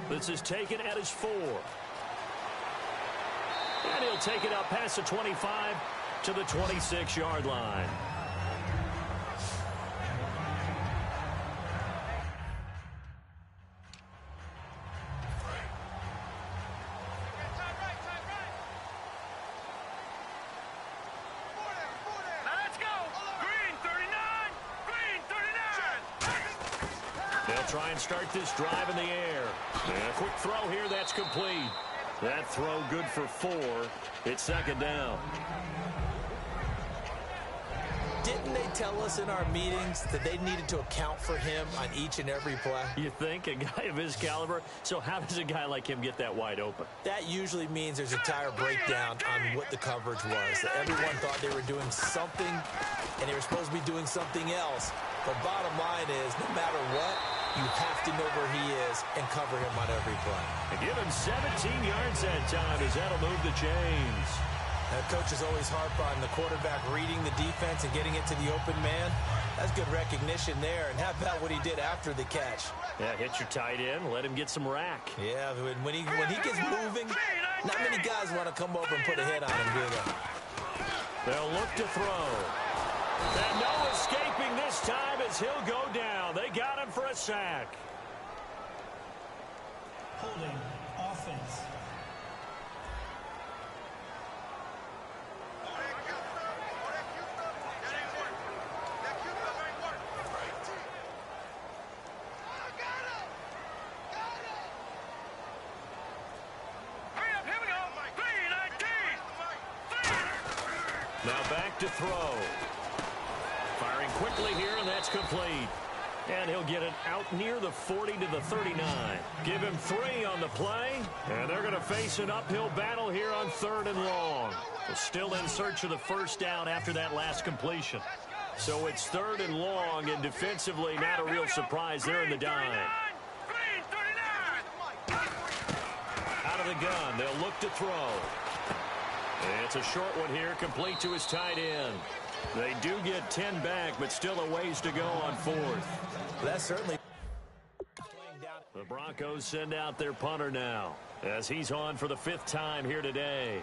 This is taken at his 4. And he'll take it up past the 25 to the 26-yard line. Let's go! Green 39! Green 39! They'll try and start this drive in the air. And a quick throw here, that's complete. That throw good for 4. It's 2nd down. Didn't they tell us in our meetings that they needed to account for him on each and every play? You think? A guy of his caliber? So how does a guy like him get that wide open? That usually means there's a tire breakdown on what the coverage was. That everyone thought they were doing something, and they were supposed to be doing something else. But bottom line is, no matter what, you have to know where he is and cover him on every play. And give him 17 yards that time as that'll move the chains. Coaches always harp on the quarterback reading the defense and getting it to the open man. That's good recognition there. And how about what he did after the catch? Yeah, hit your tight end, let him get some rack. Yeah, when he gets moving, not many guys want to come over and put a hit on him, do they? They'll look to throw. And no escaping this time as he'll go down. They got him for a sack. Holding offense. Now back to throw. Firing quickly here, and that's complete. And he'll get it out near the 40 to the 39. Give him 3 on the play, and they're going to face an uphill battle here on 3rd and long. They're still in search of the first down after that last completion. So it's 3rd and long, and defensively not a real surprise. They're in the dime. Out of the gun, they'll look to throw. It's a short one here, complete to his tight end. They do get 10 back, but still a ways to go on 4th. That's certainly. The Broncos send out their punter now, as he's on for the 5th time here today.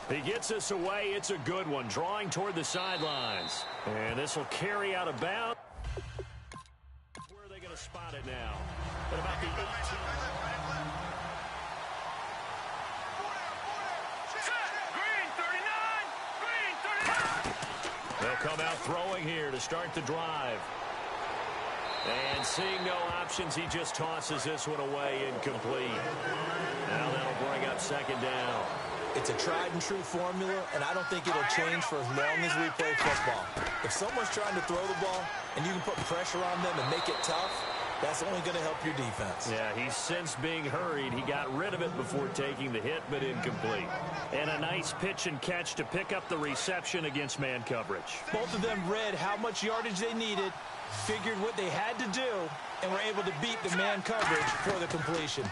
He gets us away. It's a good one, drawing toward the sidelines. And this will carry out of bounds. Where are they going to spot it now? At about the 18. They'll come out throwing here to start the drive. And seeing no options, he just tosses this one away incomplete. Now that'll bring up 2nd down. It's a tried-and-true formula, and I don't think it'll change for as long as we play football. If someone's trying to throw the ball and you can put pressure on them and make it tough, that's only going to help your defense. Yeah, he's since being hurried. He got rid of it before taking the hit, but incomplete. And a nice pitch and catch to pick up the reception against man coverage. Both of them read how much yardage they needed, figured what they had to do, and were able to beat the man coverage for the completion.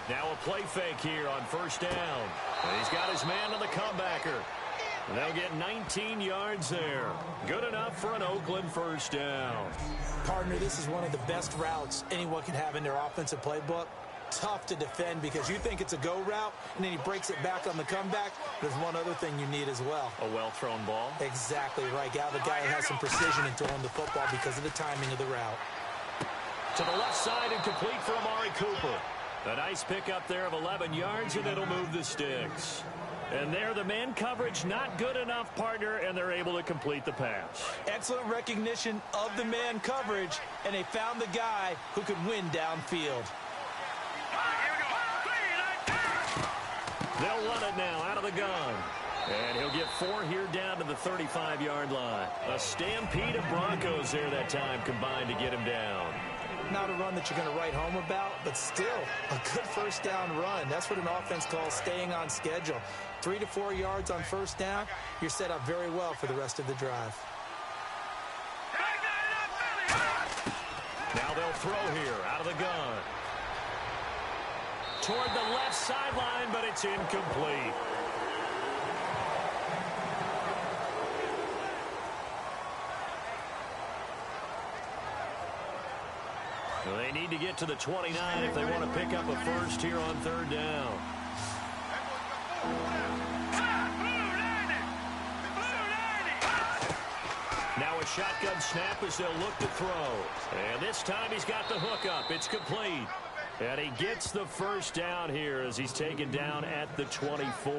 Now a play fake here on 1st down. And he's got his man on the comebacker. And they'll get 19 yards there. Good enough for an Oakland 1st down. Partner, this is one of the best routes anyone can have in their offensive playbook. Tough to defend because you think it's a go route, and then he breaks it back on the comeback. There's one other thing you need as well. A well-thrown ball. Exactly right. You have a guy who has some precision in throwing the football because of the timing of the route. To the left side and complete for Amari Cooper. A nice pickup there of 11 yards, and it'll move the sticks. And there, the man coverage not good enough, partner, and they're able to complete the pass. Excellent recognition of the man coverage, and they found the guy who could win downfield. They'll run it now out of the gun. And he'll get 4 here down to the 35-yard line. A stampede of Broncos there that time combined to get him down. Not a run that you're going to write home about, but still a good 1st down run. That's what an offense calls staying on schedule. 3 to 4 yards on 1st down, you're set up very well for the rest of the drive. Now they'll throw here out of the gun. Toward the left sideline, but it's incomplete. They need to get to the 29 if they want to pick up a 1st here on 3rd down. Now a shotgun snap as they'll look to throw. And this time he's got the hook up. It's complete. And he gets the 1st down here as he's taken down at the 24.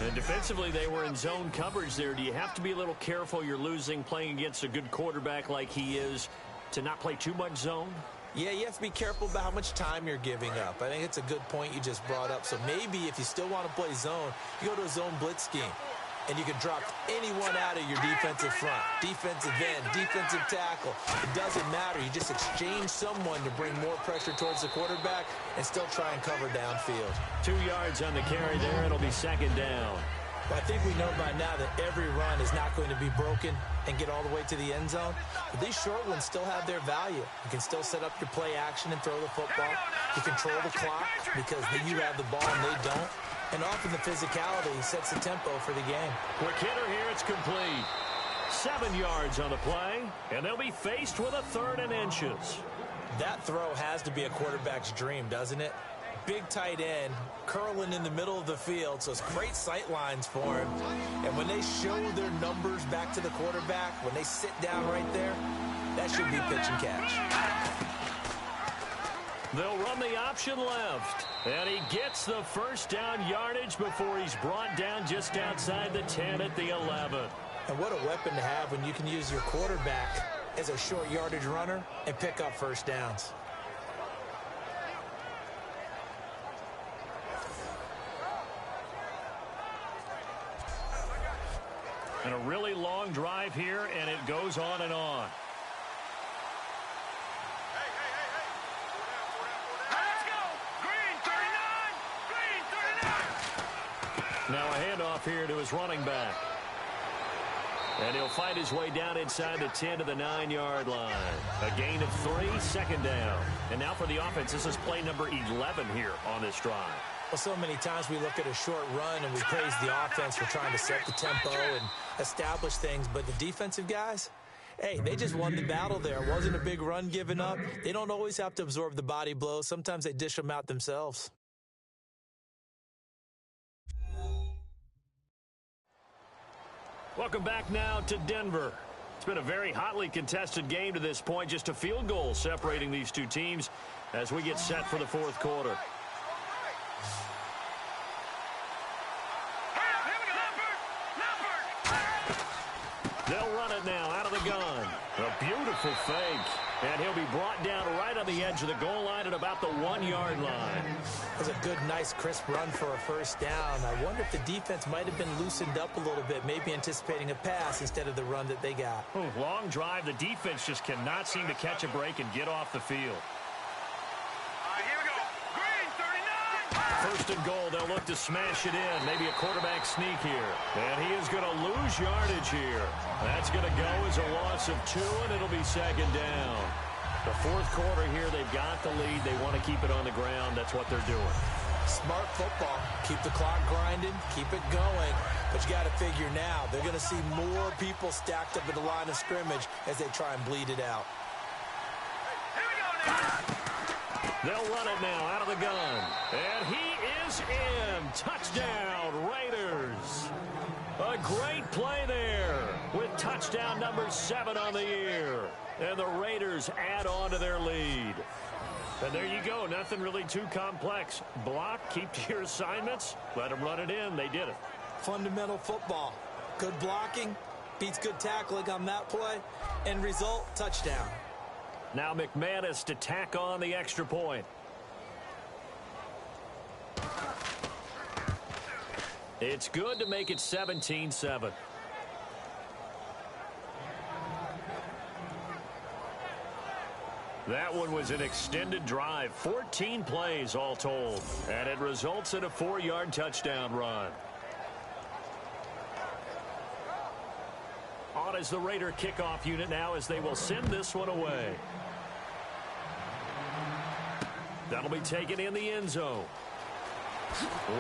And defensively, they were in zone coverage there. Do you have to be a little careful? You're losing playing against a good quarterback like he is, to not play too much zone? Yeah, you have to be careful about how much time you're giving up. I think it's a good point you just brought up. So maybe if you still want to play zone, you go to a zone blitz scheme. And you can drop anyone out of your defensive front, defensive end, defensive tackle. It doesn't matter. You just exchange someone to bring more pressure towards the quarterback and still try and cover downfield. 2 yards on the carry there. It'll be 2nd down. Well, I think we know by now that every run is not going to be broken and get all the way to the end zone. But these short ones still have their value. You can still set up your play action and throw the football. You control the clock because you have the ball and they don't. And often the physicality sets the tempo for the game. Quick hitter here, it's complete. 7 yards on the play, and they'll be faced with a 3rd and inches. That throw has to be a quarterback's dream, doesn't it? Big tight end, curling in the middle of the field, so it's great sight lines for him. And when they show their numbers back to the quarterback, when they sit down right there, that should be pitch and catch. They'll run the option left. And he gets the 1st down yardage before he's brought down just outside the 10 at the 11. And what a weapon to have when you can use your quarterback as a short yardage runner and pick up 1st downs. And a really long drive here, and it goes on and on. Let's go! Green 39! Green 39! Now a handoff here to his running back. And he'll fight his way down inside the 10 to the 9-yard line. A gain of 3, second down. And now for the offense, this is play number 11 here on this drive. Well, so many times we look at a short run and we praise the offense for trying to set the tempo and establish things. But the defensive guys, hey, they just won the battle there. It wasn't a big run given up. They don't always have to absorb the body blows. Sometimes they dish them out themselves. Welcome back now to Denver. It's been a very hotly contested game to this point. Just a field goal separating these two teams as we get set for the fourth quarter. They'll run it now out of the gun. A beautiful fake. And he'll be brought down right on the edge of the goal line at about the 1-yard line. That was a good, nice, crisp run for a first down. I wonder if the defense might have been loosened up a little bit, maybe anticipating a pass instead of the run that they got. Long drive. The defense just cannot seem to catch a break and get off the field. Here we go. Green 39! First and goal, they'll look to smash it in. Maybe a quarterback sneak here. And he is going to lose yardage here. That's going to go as a loss of 2, and it'll be second down. The fourth quarter here, they've got the lead. They want to keep it on the ground. That's what they're doing. Smart football. Keep the clock grinding. Keep it going. But you got to figure now, they're going to see more people stacked up at the line of scrimmage as they try and bleed it out. Here we go now! They'll run it now out of the gun. And he is in. Touchdown, Raiders. A great play there with touchdown number 7 on the year. And the Raiders add on to their lead. And there you go. Nothing really too complex. Block, keep to your assignments, let them run it in. They did it. Fundamental football. Good blocking beats good tackling on that play. End result, touchdown. Now McManus to tack on the extra point. It's good to make it 17-7. That one was an extended drive, 14 plays all told, and it results in a 4-yard touchdown run. On is the Raider kickoff unit now as they will send this one away. That'll be taken in the end zone.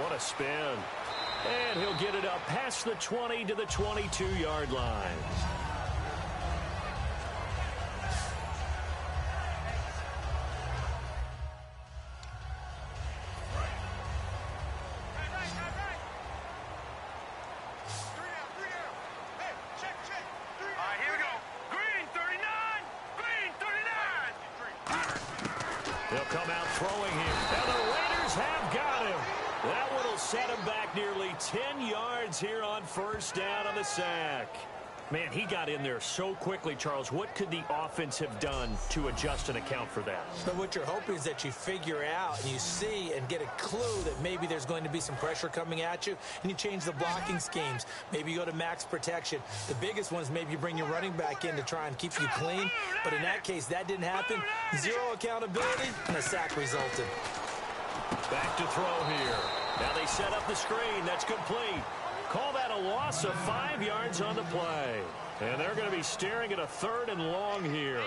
What a spin. And he'll get it up past the 20 to the 22-yard line. They'll come out throwing here. And the Raiders have got him. That one will set him back nearly 10 yards here on first down on the sack. Man, he got in there so quickly, Charles. What could the offense have done to adjust and account for that? But what you're hoping is that you figure out and you see and get a clue that maybe there's going to be some pressure coming at you, and you change the blocking schemes. Maybe you go to max protection. The biggest one is maybe you bring your running back in to try and keep you clean. But in that case, that didn't happen. Zero accountability, and a sack resulted. Back to throw here. Now they set up the screen. That's complete. Call that a loss of 5 yards on the play. And they're going to be staring at a 3rd and long here.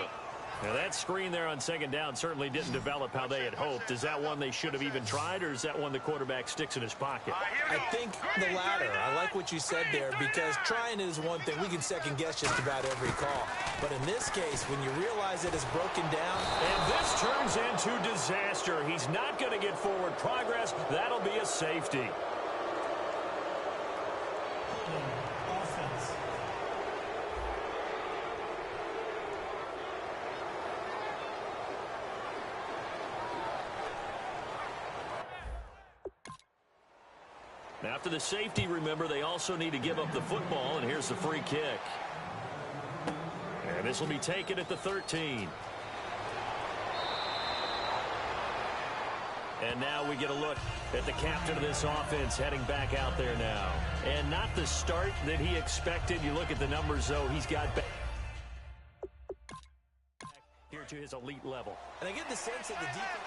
Now that screen there on second down certainly didn't develop how they had hoped. Is that one they should have even tried, or is that one the quarterback sticks in his pocket? I think the latter. I like what you said there, because trying is one thing. We can second guess just about every call. But in this case, when you realize that it's broken down. And this turns into disaster. He's not going to get forward progress. That'll be a safety. Offense. After the safety, remember, they also need to give up the football, and here's the free kick. And this will be taken at the 13. And now we get a look at the captain of this offense heading back out there now. And not the start that he expected. You look at the numbers, though, he's got back here to his elite level. And I get the sense that the defense...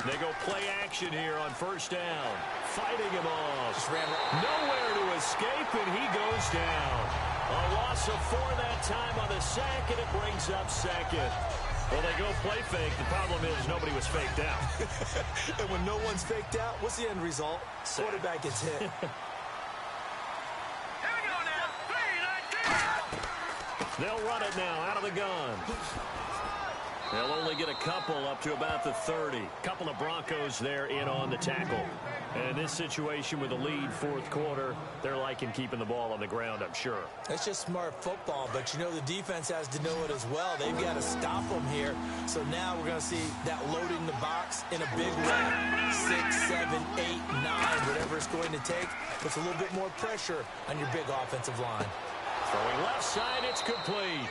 They go play action here on first down. Fighting him off. Nowhere to escape, and he goes down. A loss of 4 that time on the sack, and it brings up second. Well, they go play fake. The problem is nobody was faked out. And when no one's faked out, what's the end result? Quarterback gets hit. Here we go now. 3-19. They'll run it now out of the gun. They'll only get a couple up to about the 30. Couple of Broncos there in on the tackle. And in this situation with a lead fourth quarter, they're liking keeping the ball on the ground, I'm sure. That's just smart football, but you know the defense has to know it as well. They've got to stop them here. So now we're going to see that loading the box in a big way. 6, 7, 8, 9, whatever it's going to take. Puts a little bit more pressure on your big offensive line. Throwing left side, it's complete.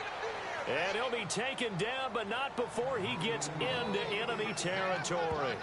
And he'll be taken down, but not before he gets into enemy territory.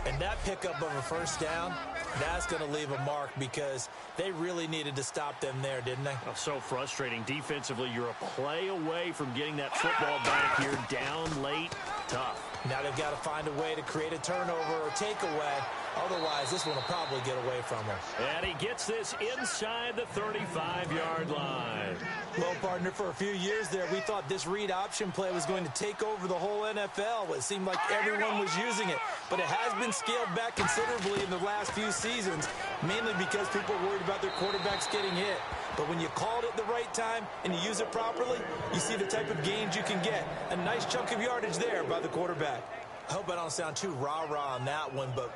And that pickup of a first down, that's going to leave a mark because they really needed to stop them there, didn't they? Oh, so frustrating. Defensively, you're a play away from getting that football back here. Down late, tough. Now they've got to find a way to create a turnover or takeaway. Otherwise, this one will probably get away from him. And he gets this inside the 35-yard line. Well, partner, for a few years there, we thought this read option play was going to take over the whole NFL. It seemed like everyone was using it. But it has been scaled back considerably in the last few seasons, mainly because people are worried about their quarterbacks getting hit. But when you call it at the right time and you use it properly, you see the type of gains you can get. A nice chunk of yardage there by the quarterback. I hope I don't sound too rah-rah on that one, but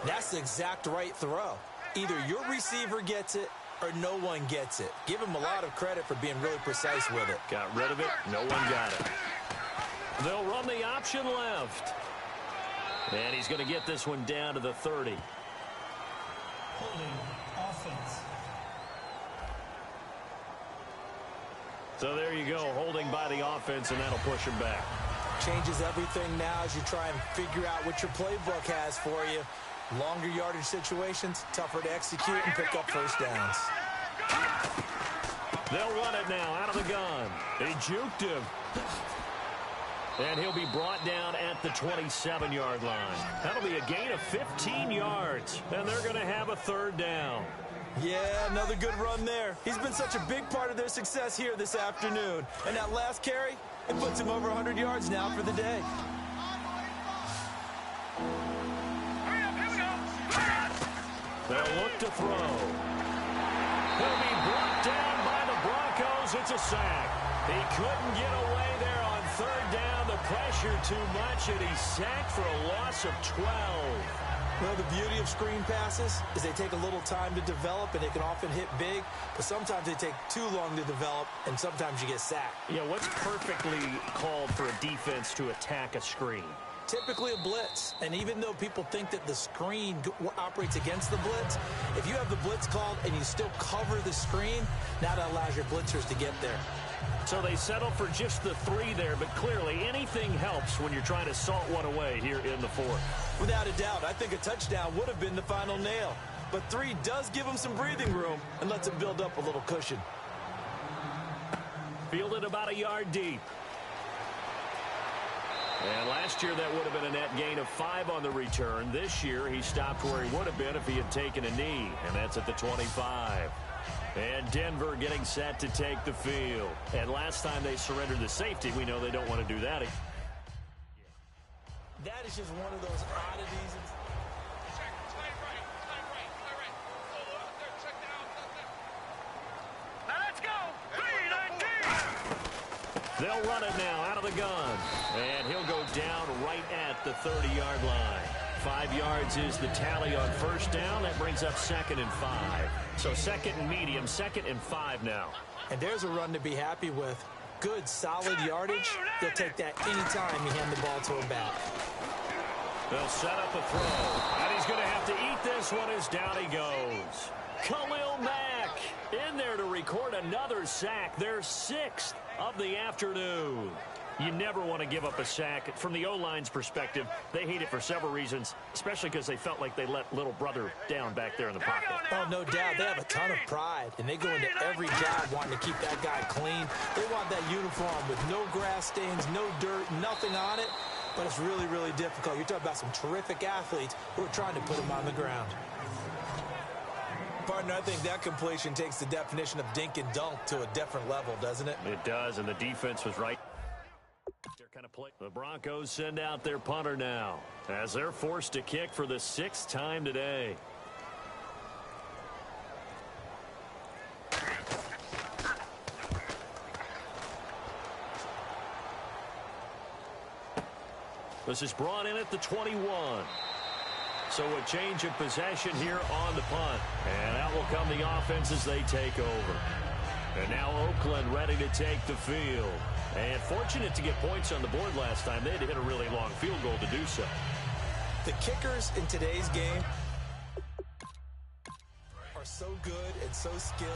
that's the exact right throw. Either your receiver gets it or no one gets it. Give him a lot of credit for being really precise with it. Got rid of it. No one got it. They'll run the option left. And he's going to get this one down to the 30. Holding offense. So there you go, holding by the offense, and that'll push him back. Changes everything now as you try and figure out what your playbook has for you. Longer yardage situations, tougher to execute and pick up first downs. They'll run it now out of the gun. They juked him. And he'll be brought down at the 27-yard line. That'll be a gain of 15 yards. And they're going to have a third down. Yeah, another good run there. He's been such a big part of their success here this afternoon. And that last carry, it puts him over 100 yards now for the day. They'll look to throw. He'll be brought down by the Broncos. It's a sack. He couldn't get away there on third down. The pressure too much, and he's sacked for a loss of 12. Well, the beauty of screen passes is they take a little time to develop, and they can often hit big, but sometimes they take too long to develop, and sometimes you get sacked. Yeah, what's perfectly called for a defense to attack a screen? Typically a blitz, and even though people think that the screen operates against the blitz, if you have the blitz called and you still cover the screen, now that allows your blitzers to get there. So they settle for just the 3 there, but clearly anything helps when you're trying to salt one away here in the fourth. Without a doubt, I think a touchdown would have been the final nail. But 3 does give them some breathing room and lets them build up a little cushion. Fielded about a yard deep. And last year that would have been a net gain of 5 on the return. This year he stopped where he would have been if he had taken a knee, and that's at the 25. And Denver getting set to take the field. And last time they surrendered the safety, we know they don't want to do that again. That is just one of those oddities. Now let's go. 3-19. They'll run it now out of the gun. And he'll go down right at the 30-yard line. 5 yards is the tally on first down. That brings up 2nd and 5. So 2nd and medium, 2nd and 5 now. And there's a run to be happy with. Good, solid yardage. They'll take that anytime you hand the ball to him back. They'll set up a throw. And he's going to have to eat this one as down he goes. Khalil Mack In there to record another sack, their 6th of the afternoon. You never want to give up a sack. From the O-line's perspective, they hate it for several reasons, especially because they felt like they let little brother down back there in the pocket. Oh, no doubt. They have a ton of pride, and they go into every job wanting to keep that guy clean. They want that uniform with no grass stains, no dirt, nothing on it, but it's really, really difficult. You're talking about some terrific athletes who are trying to put him on the ground. Partner, I think that completion takes the definition of dink and dunk to a different level, doesn't it? It does, and the defense was right. The Broncos send out their punter now as they're forced to kick for the 6th time today. This is brought in at the 21. So a change of possession here on the punt. And out will come the offense as they take over. And now Oakland ready to take the field. And fortunate to get points on the board last time. They had to hit a really long field goal to do so. The kickers in today's game are so good and so skilled.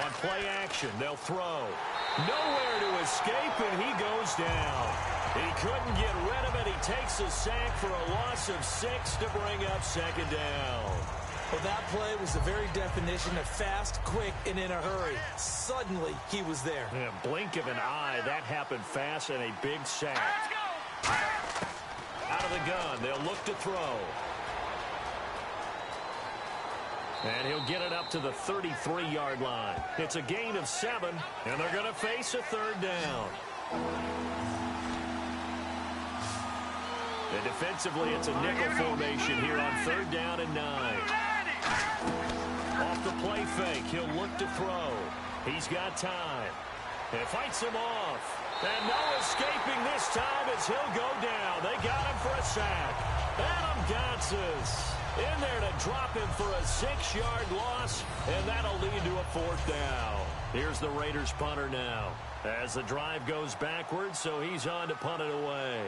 On play action, they'll throw. Nowhere to escape, and he goes down. He couldn't get rid of it. He takes a sack for a loss of 6 to bring up 2nd down. Well, that play was the very definition of fast, quick, and in a hurry. Suddenly, he was there. Yeah, blink of an eye, that happened fast, and a big sack. Out of the gun, they'll look to throw. And he'll get it up to the 33-yard line. It's a gain of 7, and they're going to face a 3rd down. And defensively, it's a nickel formation here on 3rd down and 9. Off the play fake, he'll look to throw. He's got time. And fights him off. And no escaping this time as he'll go down. They got him for a sack. Adam Gotsis in there to drop him for a 6-yard loss, and that'll lead to a 4th down. Here's the Raiders punter now as the drive goes backwards, so he's on to punt it away.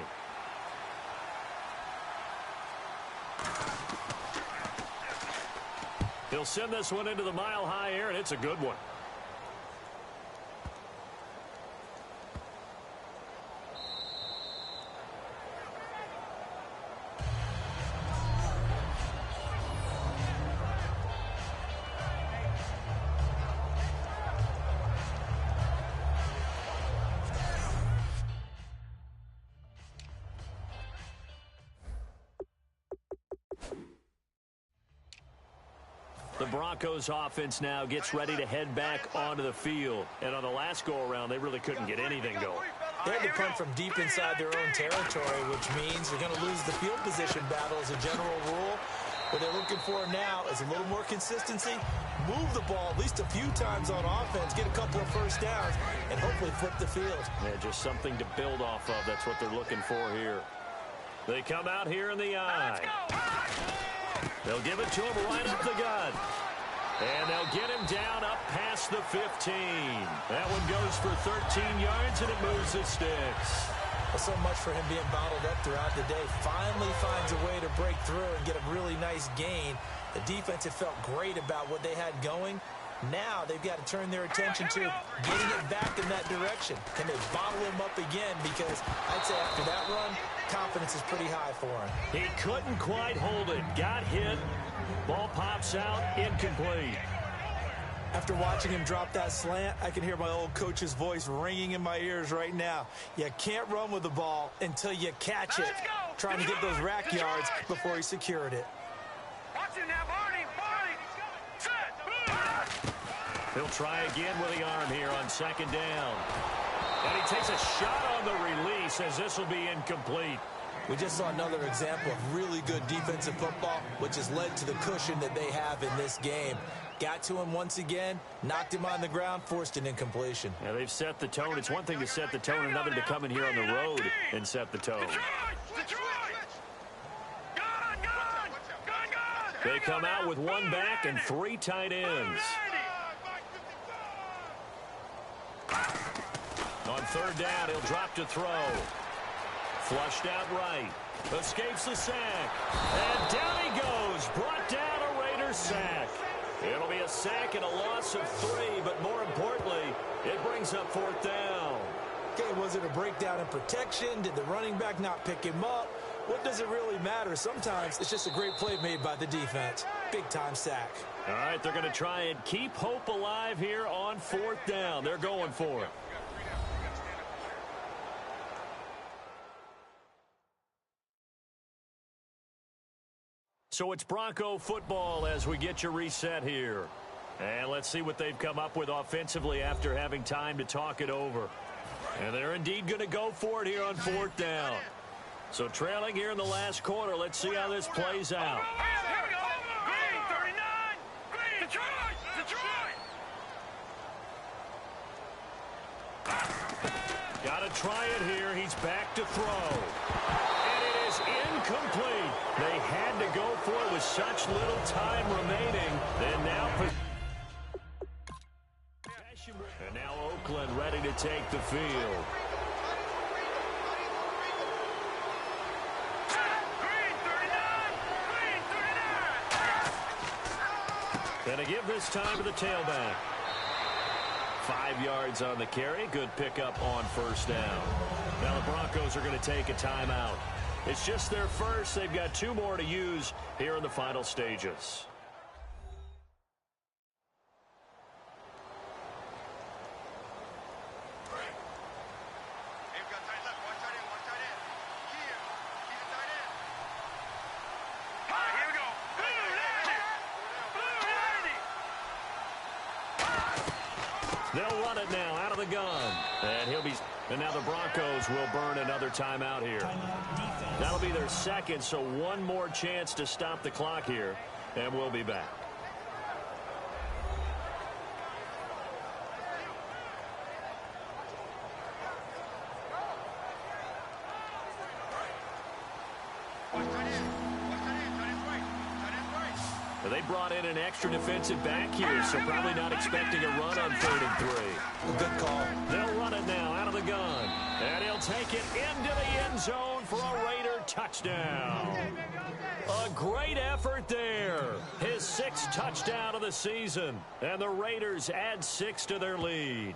He'll send this one into the mile-high air, and it's a good one. The Broncos offense now gets ready to head back onto the field. And on the last go-around, they really couldn't get anything going. They had to punt from deep inside their own territory, which means they're going to lose the field position battle as a general rule. What they're looking for now is a little more consistency, move the ball at least a few times on offense, get a couple of 1st downs, and hopefully flip the field. Yeah, just something to build off of. That's what they're looking for here. They come out here in the eye. They'll give it to him right up the gut. And they'll get him down up past the 15. That one goes for 13 yards, and it moves the sticks. Well, so much for him being bottled up throughout the day. Finally finds a way to break through and get a really nice gain. The defense had felt great about what they had going. Now they've got to turn their attention to getting it back in that direction. Can they bottle him up again? Because I'd say after that run, confidence is pretty high for him. He couldn't quite hold it. Got hit. Ball pops out. Incomplete. After watching him drop that slant, I can hear my old coach's voice ringing in my ears right now. You can't run with the ball until you catch it. Trying to get those rack yards before he secured it. Watch it now, Barney. He'll try again with the arm here on 2nd down. And he takes a shot on the release as this will be incomplete. We just saw another example of really good defensive football, which has led to the cushion that they have in this game. Got to him once again, knocked him on the ground, forced an incompletion. Yeah, they've set the tone. It's one thing to set the tone, another to come in here on the road and set the tone. They come out with 1 back and 3 tight ends. On third down, he'll drop to throw. Flushed out right. Escapes the sack. And down he goes. Brought down a Raiders sack. It'll be a sack and a loss of 3, but more importantly, it brings up fourth down. Okay, was it a breakdown in protection? Did the running back not pick him up? What does it really matter? Sometimes it's just a great play made by the defense. Big-time sack. All right, they're going to try and keep hope alive here on fourth down. They're going for it. So it's Bronco football as we get you reset here. And let's see what they've come up with offensively after having time to talk it over. And they're indeed going to go for it here on fourth down. So trailing here in the last quarter, let's see how this plays out. Here we go. Green, 39. Green, Detroit. Got to try it here. He's back to throw. And it is incomplete. They had to go for it with such little time remaining. Then now... And now Oakland ready to take the field. Green, 39. Green, 39. And to give this time to the tailback. 5 yards on the carry. Good pickup on first down. Now the Broncos are going to take a timeout. It's just their first. They've got 2 more to use here in the final stages. They'll run it now out of the gun. And now the Broncos will burn another timeout here. That'll be their second, so one more chance to stop the clock here. And we'll be back. They brought in an extra defensive back here, so probably not expecting a run on 3rd and 3. Good call. They'll run it now out of the gun. And he'll take it into the end zone for a Raider touchdown. A great effort there. His 6th touchdown of the season. And the Raiders add 6 to their lead.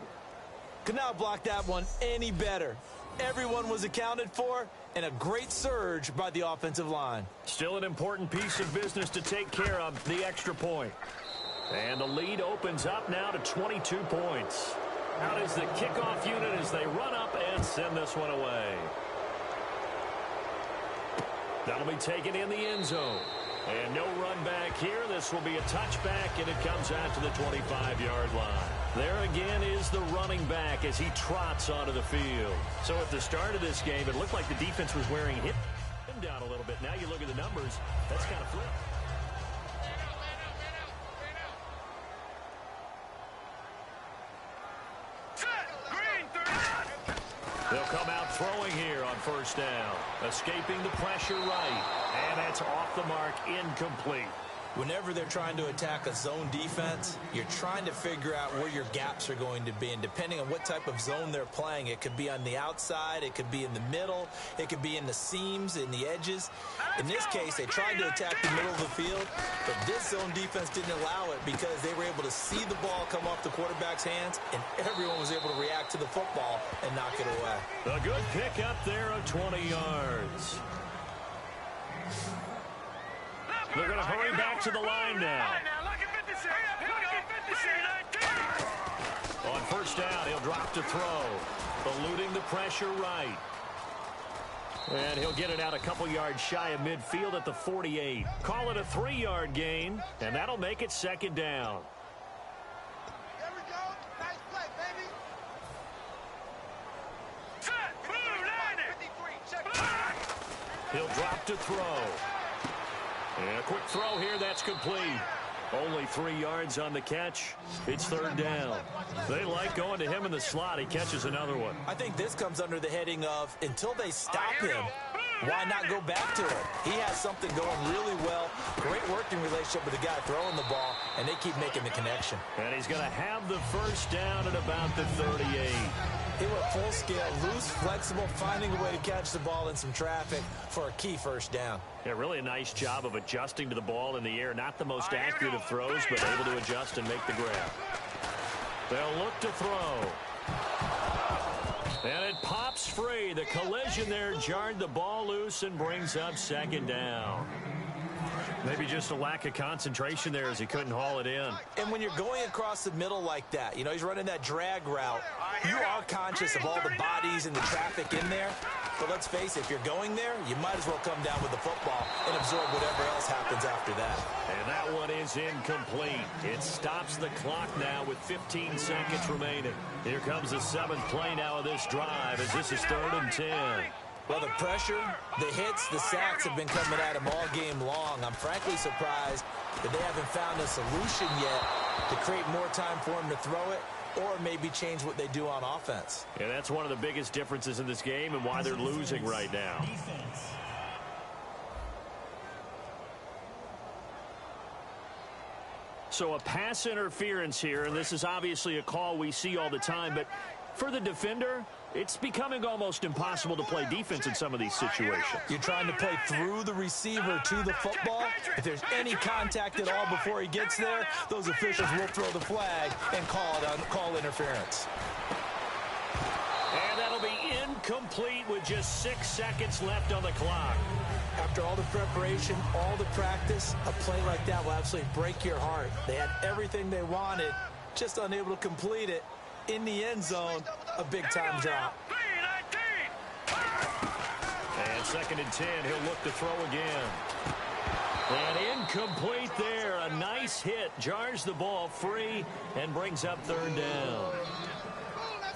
Could not block that one any better. Everyone was accounted for, and a great surge by the offensive line. Still an important piece of business to take care of, the extra point. And the lead opens up now to 22 points. Out is the kickoff unit as they run up and send this one away. That'll be taken in the end zone. And no run back here. This will be a touchback, and it comes out to the 25-yard line. There again is the running back as he trots onto the field. So at the start of this game, it looked like the defense was wearing him down a little bit. Now you look at the numbers, that's kind of flipped. They'll come out throwing here on first down. Escaping the pressure right. And that's off the mark, incomplete. Whenever they're trying to attack a zone defense, you're trying to figure out where your gaps are going to be. And depending on what type of zone they're playing, it could be on the outside, it could be in the middle, it could be in the seams, in the edges. In this case, they tried to attack the middle of the field, but this zone defense didn't allow it because they were able to see the ball come off the quarterback's hands, and everyone was able to react to the football and knock it away. A good pickup there of 20 yards. They're going to hurry back to the line now. On first down, he'll drop to throw. Eluding the pressure right. And he'll get it out a couple yards shy of midfield at the 48. Call it a 3-yard gain, and that'll make it 2nd down. There we go. Nice play, baby. He'll drop to throw. And a quick throw here, that's complete. Only 3 yards on the catch. It's 3rd down. They like going to him in the slot. He catches another one. I think this comes under the heading of, until they stop him, why not go back to him? He has something going really well. Great working relationship with the guy throwing the ball, and they keep making the connection. And he's going to have the first down at about the 38. He went full scale, loose, flexible, finding a way to catch the ball in some traffic for a key first down. Yeah, really a nice job of adjusting to the ball in the air. Not the most accurate of throws, but able to adjust and make the grab. They'll look to throw. And it pops free. The collision there jarred the ball loose and brings up second down. Maybe just a lack of concentration there as he couldn't haul it in. And when you're going across the middle like that, you know, he's running that drag route, you are conscious of all the bodies and the traffic in there. But let's face it, if you're going there, you might as well come down with the football and absorb whatever else happens after that. And that one is incomplete. It stops the clock now with 15 seconds remaining. Here comes the 7th play now of this drive as this is 3rd and 10. Well, the pressure, the hits, the sacks have been coming at him all game long. I'm frankly surprised that they haven't found a solution yet to create more time for him to throw it or maybe change what they do on offense. And that's one of the biggest differences in this game and why they're losing right now. So a pass interference here, and this is obviously a call we see all the time, but for the defender, it's becoming almost impossible to play defense in some of these situations. You're trying to play through the receiver to the football. If there's any contact at all before he gets there, those officials will throw the flag and call interference. And that'll be incomplete with just 6 seconds left on the clock. After all the preparation, all the practice, a play like that will absolutely break your heart. They had everything they wanted, just unable to complete it. In the end zone, a big-time drop. And 2nd and 10, he'll look to throw again. And incomplete there. A nice hit. Jars the ball free and brings up 3rd down.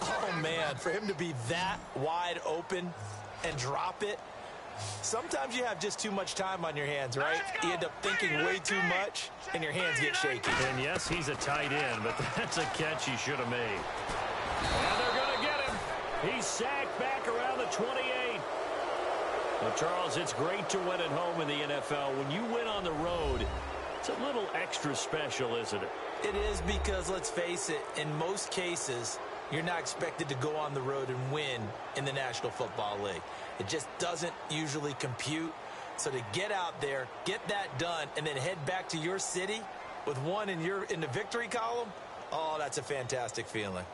Oh, man, for him to be that wide open and drop it, sometimes you have just too much time on your hands, right? You end up thinking way too much, and your hands get shaky. And yes, he's a tight end, but that's a catch he should have made. And they're going to get him. He's sacked back around the 28. Well, Charles, it's great to win at home in the NFL. When you win on the road, it's a little extra special, isn't it? It is because, let's face it, in most cases, you're not expected to go on the road and win in the National Football League. It just doesn't usually compute. So to get out there, get that done, and then head back to your city with one in the victory column, oh, that's a fantastic feeling.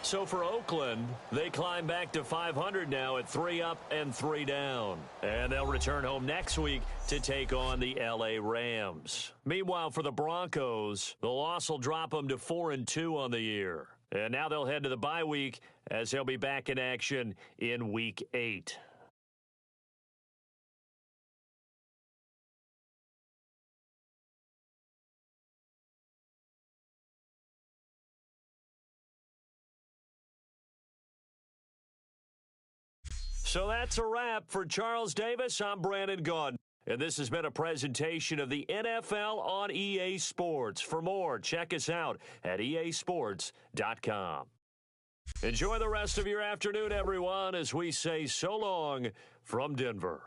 So for Oakland, they climb back to 500 now at 3 up and 3 down. And they'll return home next week to take on the L.A. Rams. Meanwhile, for the Broncos, the loss will drop them to 4-2 on the year. And now they'll head to the bye week as they'll be back in action in Week 8. So that's a wrap. For Charles Davis, I'm Brandon Gaudin. And this has been a presentation of the NFL on EA Sports. For more, check us out at easports.com. Enjoy the rest of your afternoon, everyone, as we say so long from Denver.